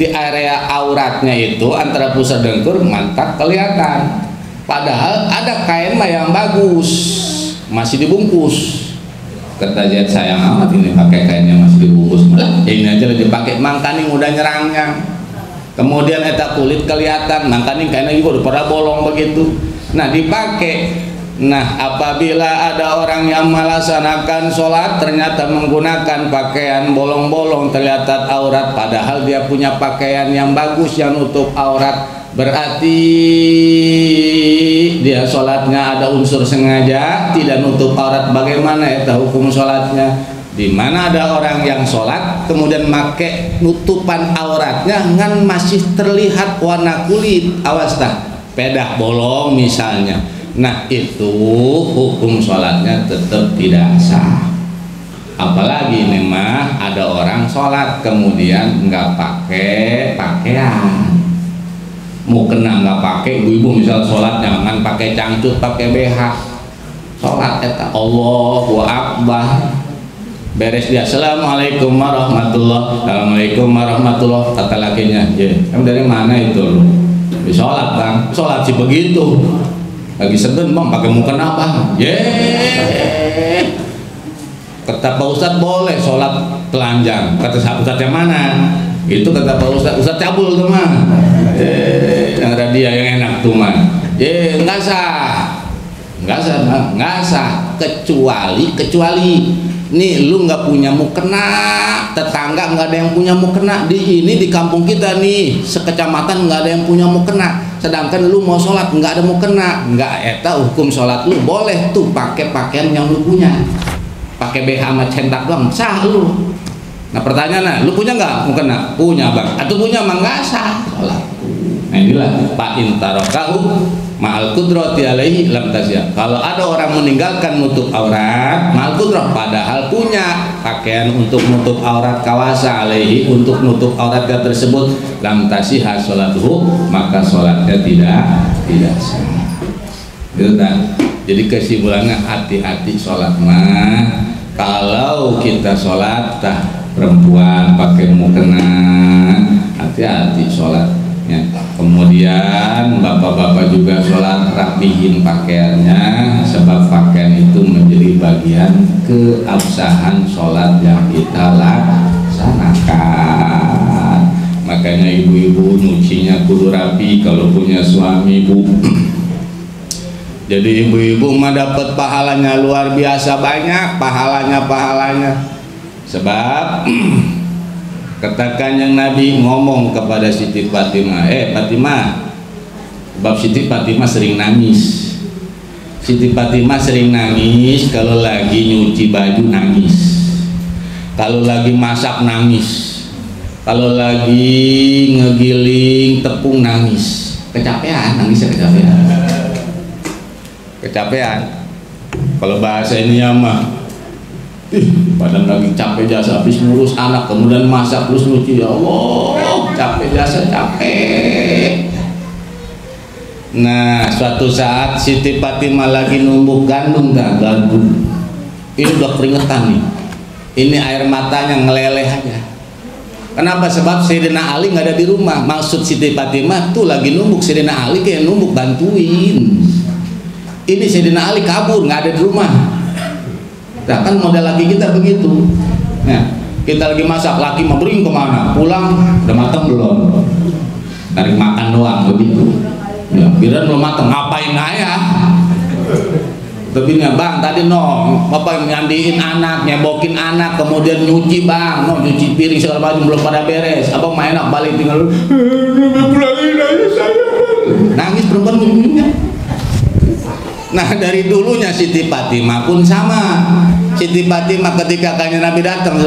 di area auratnya itu antara pusar dengkur mantap kelihatan, padahal ada kain mah yang bagus masih dibungkus. Kata Zaid, sayang amat ini pakai kainnya masih dibungkus, ini aja lebih pakai mangkaning udah nyerangnya. Kemudian eta kulit kelihatan, mangkaning kainnya juga udah pada bolong begitu. Nah dipakai. Nah apabila ada orang yang melaksanakan sholat ternyata menggunakan pakaian bolong-bolong terlihat aurat, padahal dia punya pakaian yang bagus yang nutup aurat, berarti dia sholatnya ada unsur sengaja tidak nutup aurat. Bagaimana ya hukum sholatnya? Dimana ada orang yang sholat kemudian make nutupan auratnya kan masih terlihat warna kulit, awas tah pedah bolong misalnya. Nah itu hukum sholatnya tetap tidak sah. Apalagi memang ada orang sholat kemudian nggak pakai pakaian, mau kena nggak pakai, ibu-ibu misal sholatnya kan pakai cangcut pakai BH, sholat eta Allahu Akbar, beres dia Assalamualaikum warahmatullah, Assalamualaikum warahmatullah, kata lakinya, kamu dari mana itu lu? Di sholat bang, sholat sih begitu. Lagi segen bang, pakai mukena apa? Kata Pak Ustadz boleh sholat telanjang. Kata Ustadz yang mana? Itu kata Pak Ustadz cabul tuh mah. Yang ada dia yang enak tuh mah. Nggak sah, nggak sah. Kecuali nih lu nggak punya mukena, tetangga nggak ada yang punya mukena di kampung kita nih sekecamatan nggak ada yang punya mukena, sedangkan lu mau sholat nggak ada mukena, nggak eta hukum sholat lu boleh tuh pakai pakaian yang lu punya, pakai BH sama centak doang sah lu. Nah pertanyaannya, lu punya nggak mukena? Punya bang, atau punya mah nggak sah sholat. Nah inilah Pak Intarokahu ma'al kudrati alaihi lam tasya. Kalau ada orang meninggalkan nutup aurat ma'al kudrah padahal punya pakaian untuk nutup aurat kawasa alaihi untuk nutup aurat tersebut, lam tasihha sholatuhu, maka sholatnya tidak sah. Gitu kan? Jadi kesimpulannya hati-hati sholat mah. Kalau kita sholat perempuan pakai mukena, hati-hati sholat. Kemudian bapak-bapak juga sholat rapihin pakaiannya, sebab pakaian itu menjadi bagian keabsahan sholat yang kita laksanakan. Makanya ibu-ibu nyucinya kudu rapi kalau punya suami bu. Jadi ibu-ibu mah dapat pahalanya luar biasa banyak, pahalanya. Sebab katakan yang Nabi ngomong kepada Siti Fatimah, Fatimah, bab Siti Fatimah sering nangis. Siti Fatimah sering nangis kalau lagi nyuci baju nangis, kalau lagi masak nangis, kalau lagi ngegiling tepung nangis, kecapean, nangisnya kecapean. Kalau bahasa ini mah padahal lagi capek jasa habis ngurus anak kemudian masak terus nyuci, ya Allah capek jasa capek. Nah suatu saat Siti Fatimah lagi numbuk gandum, ini udah keringetan nih, ini air matanya ngeleleh aja. Kenapa? Sebab Sayyidina Ali nggak ada di rumah. Maksud Siti Fatimah tuh lagi numbuk, Sayyidina Ali kayak numbuk bantuin. Ini Sayyidina Ali kabur nggak ada di rumah. Nah, kan model laki kita begitu. Nah, kita lagi masak, laki mau bering kemana? Pulang, udah matang belum? Tarik makan doang begitu. Ya, biar belum matang, ngapain ya? Tapi nih bang, tadi bapak nyandiin anak, nyebokin anak, kemudian nyuci bang, nyuci piring segala macam belum pada beres. Abang main enak balik tinggal, pulangin aja saya. Nangis perempuan ujungnya. Nah dari dulunya Siti Fatimah pun sama. Siti Fatimah ketika kanjeng Nabi datang,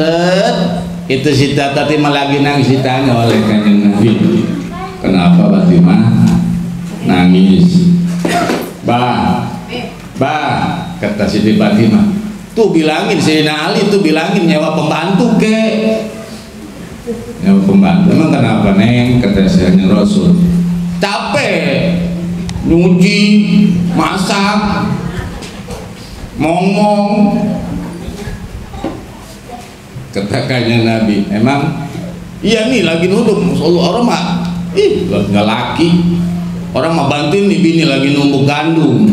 itu Siti Fatimah lagi nangis, ditanya oleh kanjeng Nabi, kenapa Fatimah nangis? Bah, kata Siti Fatimah, tuh bilangin Sayyidina Ali, tuh bilangin nyewa pembantu kek. Nyewa pembantu, emang kenapa Neng? Kata Sayyidina Rasul, capek nyuci, masak, ngomong. Katakannya Nabi, emang iya nih lagi nuduh orang mah nggak laki, orang mah bantuin nih bini lagi numbuk gandum,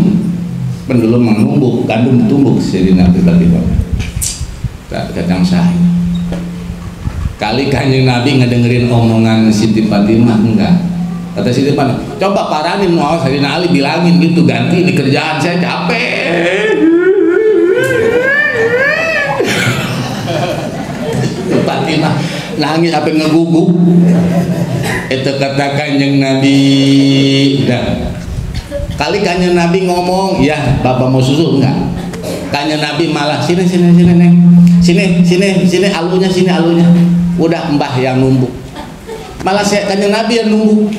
pendulu mah numbuk gandum ditumbuk. Jadi Nabi tiba-tiba kadang saya kali Kanjeng Nabi ngedengerin omongan Siti Fatimah enggak. Kata Siti Fatimah, coba paranin mau Sayyidina Ali bilangin gitu, ganti di kerjaan saya capek. Fatimah nangis sampai ngeguguk. Itu kata Kanjeng Nabi. Dah. Kali Kanjeng Nabi ngomong, ya Bapak mau susu enggak? Kanjeng Nabi malah sini Neng. Sini alunya, sini alunya. Udah Mbah yang numbuk. Malah saya Kanjeng Nabi yang numbuk.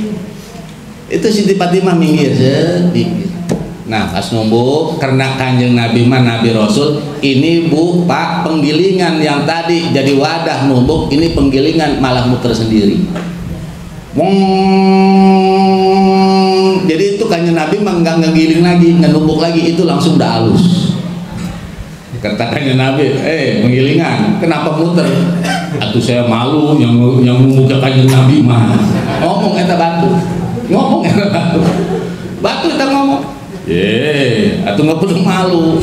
Itu Siti Fatimah minggir sedikit. Nah pas numbuk, karena Kanjeng Nabi mah Nabi Rasul, ini Bu Pak penggilingan yang tadi jadi wadah numbuk, ini penggilingan malah muter sendiri. Jadi itu Kanjeng Nabi mah nggak ngegiling lagi, ngenumbuk lagi, itu langsung udah halus. Kata Kanjeng Nabi, penggilingan kenapa muter? Atuh saya malu yang numbuk Kanjeng Nabi mah. Ngomong eta batu, batu kita ngomong. Atau nggak perlu malu.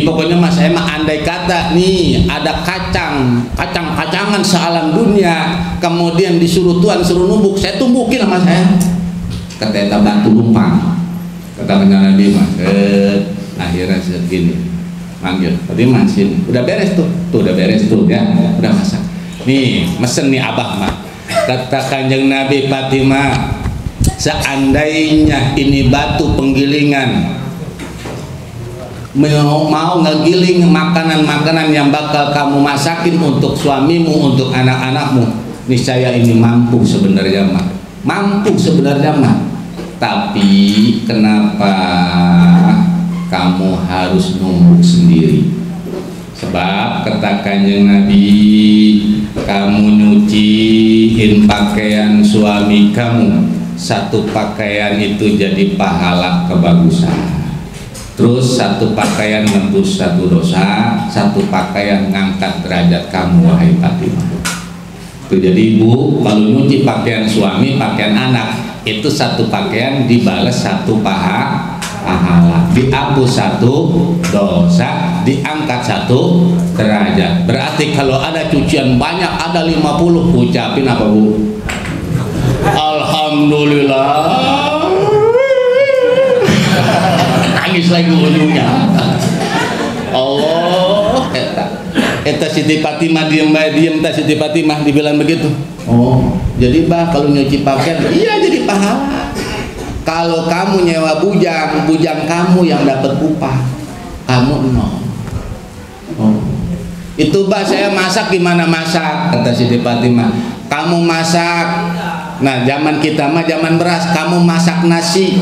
Pokoknya mas saya mah andai kata nih ada kacang-kacangan sealam dunia, kemudian disuruh Tuhan suruh numbuk, saya tumbukin sama saya. Kata eta batu lumpang. Kata Nabi mas, akhirnya segini manggil, tadi masin, udah beres tuh udah beres tuh ya, udah masak. Nih mesen nih abah mah. Kata Kanjeng Nabi, Fatimah, seandainya ini batu penggilingan mau ngegiling makanan-makanan yang bakal kamu masakin untuk suamimu, untuk anak-anakmu, niscaya ini mampu sebenarnya mah. Tapi kenapa kamu harus numbuk sendiri? Sebab kata Kanjeng Nabi, kamu nyuciin pakaian suami kamu, satu pakaian itu jadi pahala kebagusan. Terus satu pakaian nebus satu dosa, satu pakaian ngangkat derajat kamu wahai Fatimah. Itu jadi ibu kalau nyuci pakaian suami, pakaian anak, itu satu pakaian dibalas satu pahala, dihapus satu dosa, diangkat satu derajat. Berarti kalau ada cucian banyak, ada 50, ucapin apa Bu? Alhamdulillah. Nangis lagi ujungnya. Allah, eta Siti Fatimah diem tak Siti Fatimah dibilang begitu. Oh, jadi bah kalau nyuci pakaian, iya jadi pahala. Kalau kamu nyewa bujang kamu yang dapat upah, kamu nol. Oh, itu bah saya masak gimana masak? Kata Siti Fatimah, kamu masak. Nah zaman kita mah zaman beras, kamu masak nasi.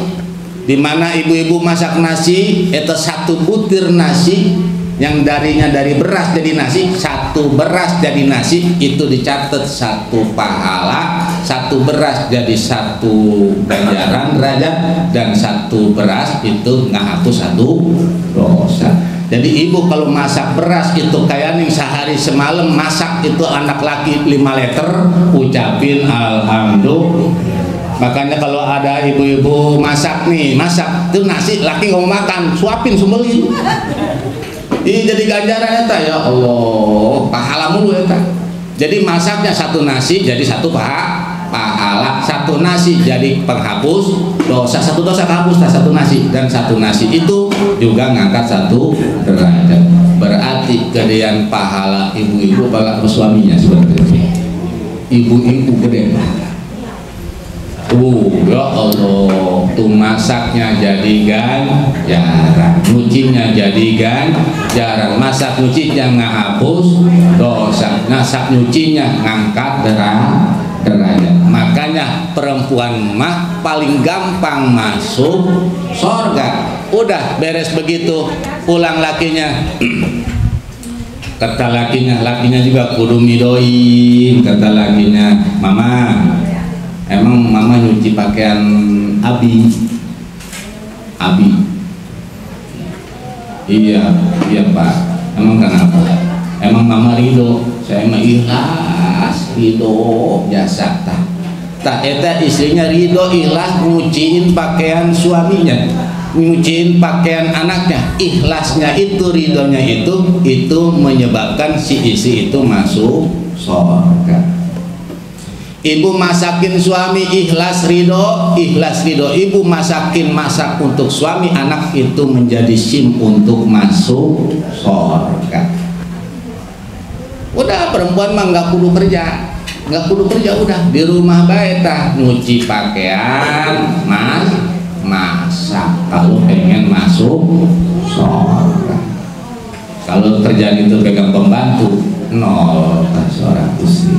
Dimana ibu-ibu masak nasi, itu satu butir nasi yang darinya dari beras jadi nasi, satu beras jadi nasi, itu dicatat satu pahala, satu beras jadi satu ganjaran derajat, dan satu beras itu ngahapus satu dosa. Jadi ibu kalau masak beras itu kayak nih sehari semalam masak itu anak laki 5 liter, ucapin alhamdulillah. Makanya kalau ada ibu-ibu masak itu nasi laki nggak mau makan, suapin sumeli. Ini jadi ganjaran eta, ya Allah, pahala mulu eta. Jadi masaknya satu nasi jadi satu pahala, satu nasi jadi penghapus dosa, satu dosa kehapus satu nasi, dan satu nasi itu juga ngangkat satu derajat. Berarti gedean pahala ibu-ibu pahala suaminya seperti ini. Ibu-ibu gede. Ya Allah, tuh masaknya jadi ganjaran, nyucinya jadi ganjaran, masak nyucinya ngahapus dosa, masak nyucinya ngangkat derajat. Makanya perempuan mah paling gampang masuk surga. Udah beres begitu, pulang lakinya. Kata lakinya juga kudu midoin. Kata lakinya, mama, emang mama nyuci pakaian Abi? Iya pak. Emang kenapa? Emang mama ridho? Saya mah ikhlas, ridho, biasa tak eta istrinya ridho ikhlas nyuciin pakaian suaminya, nyuciin pakaian anaknya. Ikhlasnya itu, ridhonya itu menyebabkan si istri itu masuk surga. Ibu masakin suami ikhlas ridho. Ibu masak untuk suami, anak itu menjadi SIM untuk masuk surga. Udah perempuan mah nggak kudu kerja, udah di rumah baik tah, nyuci pakaian, masak kalau pengen masuk surga. Kalau kerjaan itu pegang pembantu, nol seorang istri.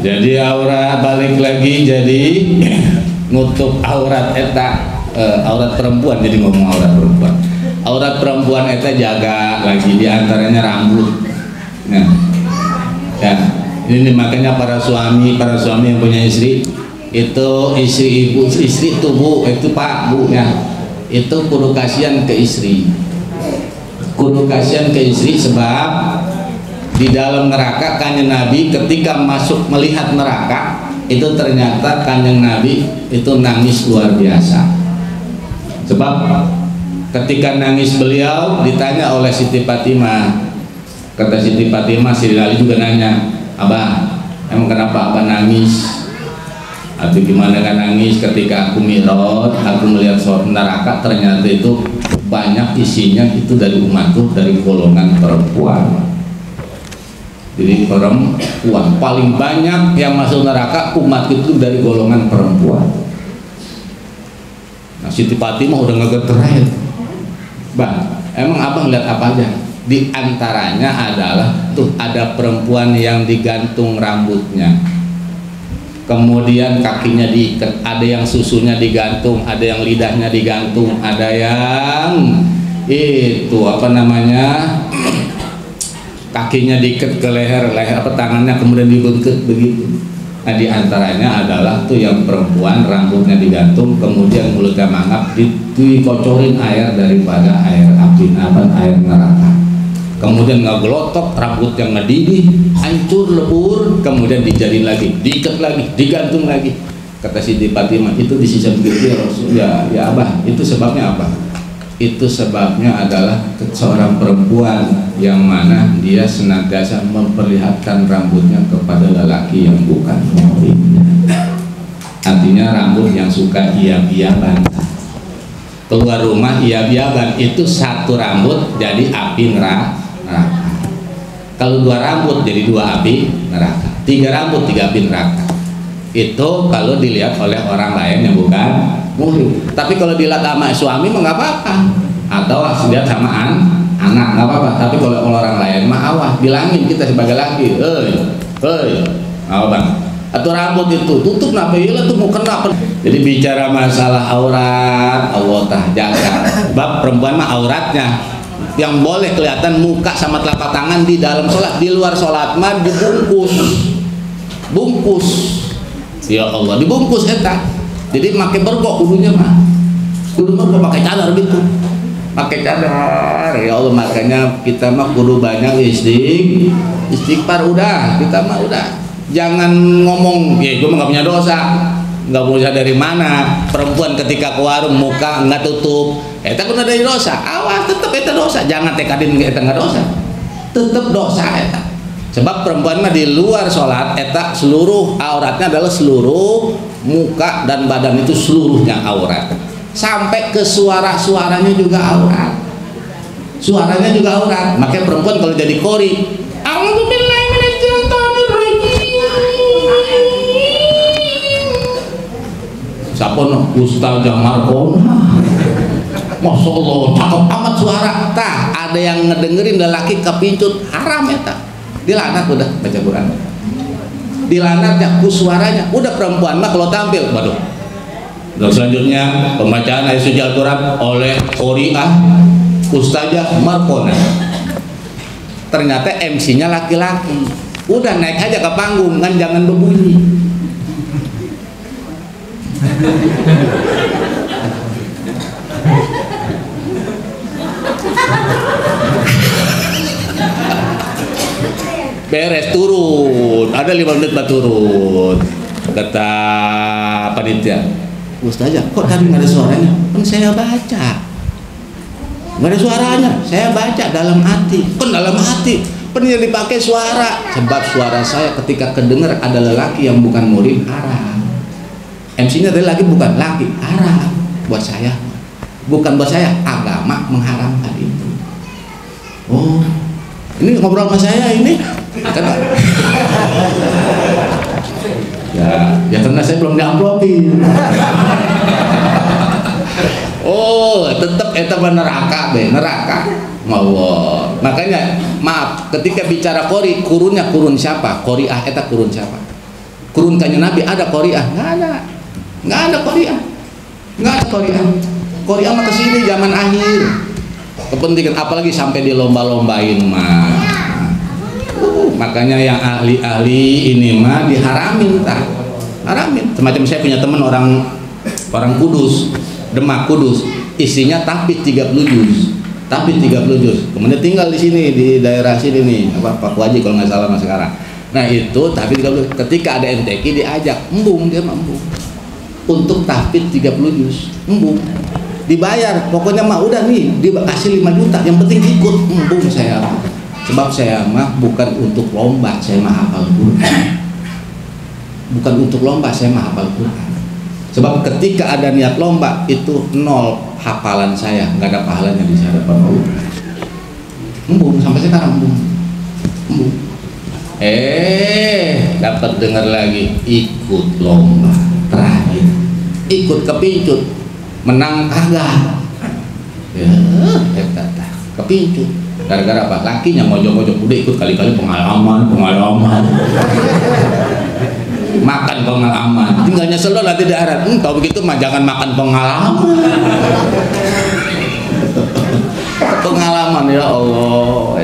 Jadi aurat balik lagi, jadi nutup aurat aurat perempuan. Jadi ngomong aurat perempuan eta jaga lagi, diantaranya rambut. Nah, ya ini makanya para suami yang punya istri itu, istri itu bu, itu pak bu ya, itu kudu kasihan ke istri, sebab di dalam neraka Kanjeng Nabi ketika masuk melihat neraka itu ternyata Kanjeng Nabi itu nangis luar biasa. Sebab ketika nangis beliau ditanya oleh Siti Fatimah, kata Siti Fatimah, Sayyidina Ali juga nanya, Abah emang kenapa Abah nangis? Atau gimana kan nangis? Ketika aku mi'raj, aku melihat neraka, ternyata itu banyak isinya itu dari umatku, dari golongan perempuan. Jadi perempuan paling banyak yang masuk neraka umat itu dari golongan perempuan. Nah, Siti Fatimah udah ngegeterai, Bang, emang abang lihat apa aja? Di antaranya adalah tuh ada perempuan yang digantung rambutnya, kemudian kakinya diikat, ada yang susunya digantung, ada yang lidahnya digantung, ada yang itu apa namanya, kakinya diikat ke leher tangannya kemudian dibengkek begitu. Nah, di antaranya adalah tuh yang perempuan rambutnya digantung, kemudian mulutnya mangap, dikocorin air daripada air api, air neraka. Kemudian ngegelotok, rambut yang ngedidih, hancur lebur, kemudian dijadiin lagi, diikat lagi, digantung lagi. Kata Siti Fatimah, itu disisa begitu ya Rasul, ya Abah, itu sebabnya apa? Itu sebabnya adalah seorang perempuan yang mana dia senantiasa memperlihatkan rambutnya kepada lelaki yang bukan muridnya. Artinya rambut yang suka iab-iaban, keluar rumah iab-iaban, itu satu rambut jadi api neraka. Kalau dua rambut jadi dua api neraka, tiga rambut tiga api neraka. Itu kalau dilihat oleh orang lain yang bukan muhrim. Tapi kalau dilihat sama suami mah nggak apa-apa, atau dilihat sama anak nggak apa-apa. Tapi kalau orang lain mah awas, bilangin kita sebagai laki, apa bang? Atau rambut itu tutup napa ya tuh mau kenapa? Jadi bicara masalah aurat, Allah tah jaga. Bab perempuan mah auratnya yang boleh kelihatan muka sama telapak tangan di dalam sholat, di luar sholat mah bungkus. Ya Allah, dibungkus eta. Jadi pakai berkok kudunya mah, kudu mah pakai cadar gitu, pakai cadar. Ya Allah, makanya kita mah kudu banyak istighfar. Udah kita mah udah, jangan ngomong ya gue mah nggak punya dosa dari mana. Perempuan ketika ke warung muka nggak tutup, eta kudu dari dosa. Awas, tetep eta dosa. Jangan tekadin eta nggak dosa, tetep dosa eta. Sebab perempuan mah di luar sholat eta seluruh auratnya adalah seluruh muka dan badan itu seluruhnya aurat, sampai ke suaranya juga aurat, Makanya perempuan kalau jadi kori, a'udzubillahi minasyaitonirrajim, sapono Ustazah Markona, Masya Allah cakep amat suara. Tah ada yang ngedengerin lelaki kepincut, haram ya tak, dilaknat udah baca Quran. dilanatnya, ku suaranya. Udah perempuan mah kalau tampil, waduh. Dan selanjutnya pembacaan ayat suci Al-Quran oleh Qori'ah Ustazah Markona. Ternyata MC-nya laki-laki. Udah naik aja ke panggung, kan jangan berbunyi. Beres, turun. Ada 5 menit baru turun. Kata panitia, Ustazah, kok tadi nggak ada suaranya? Kan saya baca. Nggak ada suaranya, saya baca dalam hati. Kan dalam hati. Kan yang dipakai suara. Sebab suara saya ketika kedengar ada lelaki yang bukan murim, haram. MC-nya tadi lagi bukan laki, haram buat saya. Bukan buat saya, agama mengharamkan itu. Oh, ini ngobrol sama saya ini. Ya karena saya belum diamplopin. Oh, tetap eta neraka be, neraka. Allah. Makanya maaf, ketika bicara qori, kurunnya kurun siapa? Qori'ah eta kurun siapa? Kurun kanjeng Nabi ada qori'ah? Enggak ada. Enggak ada qori'ah. Enggak ada qori'ah. Qori'ah mah kesini zaman akhir. Kepentingan apalagi sampai dilomba-lombain mah. Makanya yang ahli-ahli ini mah diharamin, haramin. Semacam saya punya teman orang Kudus, Demak Kudus, istrinya tahfidz 30 juz, tahfidz 30 juz. Kemudian tinggal di sini di daerah sini nih, Pak Waji kalau nggak salah mas sekarang. Nah itu tahfidz 30 juz. Ketika ada MTQ diajak, embung dia embung untuk tahfidz 30 juz, embung. Dibayar, pokoknya mah udah nih, dikasih 5 juta, yang penting ikut, embung saya. Sebab saya mah bukan untuk lomba, saya mah hafal Quran. Bukan untuk lomba, saya mah hafal Quran. Sebab ketika ada niat lomba itu 0 hafalan saya, nggak ada pahalanya di hadapan Allah. Embung sampai sekarang embung. Dapat dengar lagi ikut lomba terakhir, ikut kepincut, menang kagak? Ya, kepincut. Gara-gara apa? Lakinya mojok-mojok, udah ikut kali-kali pengalaman. Makan pengalaman, tinggal nyesel lo nanti di akhirat. Kalau begitu mah jangan makan pengalaman. Pengalaman ya Allah.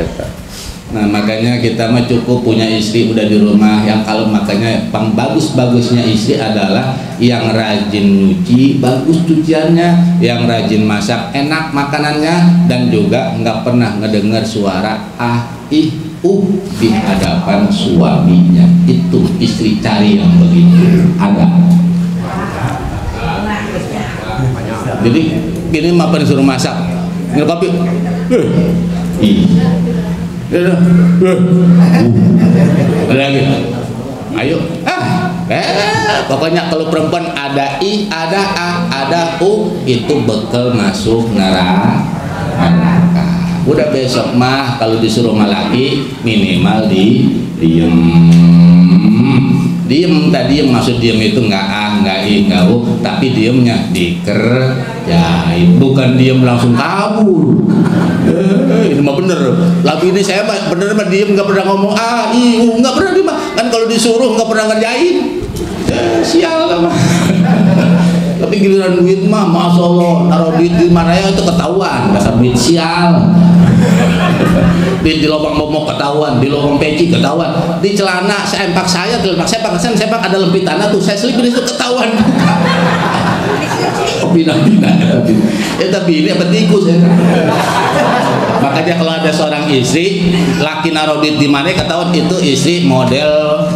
Nah makanya kita mah cukup punya istri udah di rumah yang kalau, makanya yang bagus-bagusnya istri adalah yang rajin nyuci, bagus cuciannya, yang rajin masak, enak makanannya, dan juga nggak pernah ngedengar suara di hadapan suaminya. Itu istri cari yang begitu ada. Jadi gini mah disuruh masak, minum kopi, lagi, ayo, pokoknya kalau perempuan ada ada ada itu bekal masuk neraka. Udah besok mah kalau disuruh sama laki minimal diem tadi, yang maksud diem itu nggak tapi diemnya dikerjain, bukan diem langsung kabur. Ini mah bener, lagu ini saya mah bener mah diem, nggak pernah ngomong nggak pernah diem, kan kalau disuruh nggak pernah ngerjain. Sial lah. Tapi giliran duit mah, masya Allah, naruh duit di mana ya itu ketahuan, dasar duit sial. Duit di lubang momok ketahuan, di lubang peci ketahuan, di celana sempak saya sempak ada lempitannya tuh, saya selipin itu ketahuan. Tapi ini apa tikus ya? Makanya kalau ada seorang istri, laki naruh duit di mana ketahuan, itu istri model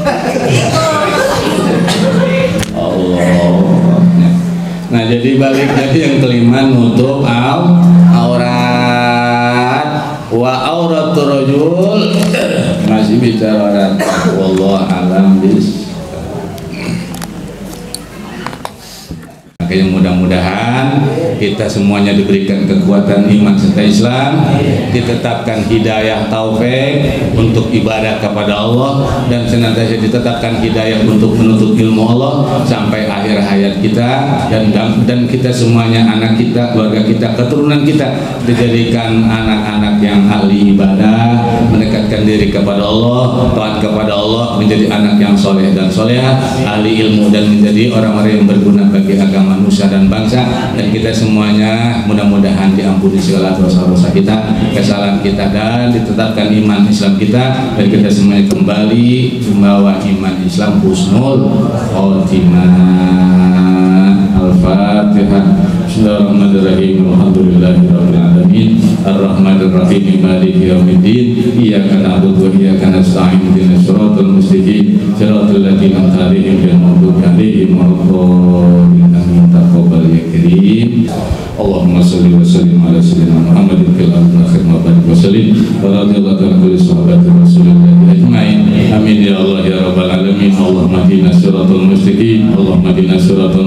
Allah. Nah jadi balik jadi yang kelima, nutup aurat. Wa auratul rajul masih bicara aurat. Wallahu a'lam bis. Makanya mudah-mudahan kita semuanya diberikan kekuatan iman serta Islam, ditetapkan hidayah taufik untuk ibadah kepada Allah, dan senantiasa ditetapkan hidayah untuk menuntut ilmu Allah sampai akhir hayat kita, dan kita semuanya, anak kita, keluarga kita, keturunan kita dijadikan anak-anak yang ahli ibadah, mendekatkan diri kepada Allah, taat kepada Allah, Allah menjadi anak yang soleh dan soleha, ahli ilmu, dan menjadi orang-orang yang berguna bagi agama, nusa dan bangsa. Dan kita semuanya mudah-mudahan diampuni segala dosa-dosa kita, kesalahan kita, dan ditetapkan iman Islam kita, dan kita semuanya kembali membawa iman Islam husnul khotimah. Al-Fatihah. Bismillahirrahmanirrahim. Alhamdulillahirabbil alamin. Arrahmanirrahim. Maliki yaumiddin. Iyyaka na'budu wa iyyaka nasta'in. Ihdinas siratal mustaqim. Siratal ladzina an'amta 'alaihim ghairil maghdubi 'alaihim waladdallin. Amin. Taqabbal ya karim. Allahumma shalli wa sallim ala sayyidina Muhammadin fil akhir ma barik wa sallim. Wa radhiyallahu anhu kulli sahabati Rasulillah ajmain. Amin ya Allah ya rabbal alamin. Allahumma hdina siratal mustaqim. Allahumma hdina siratal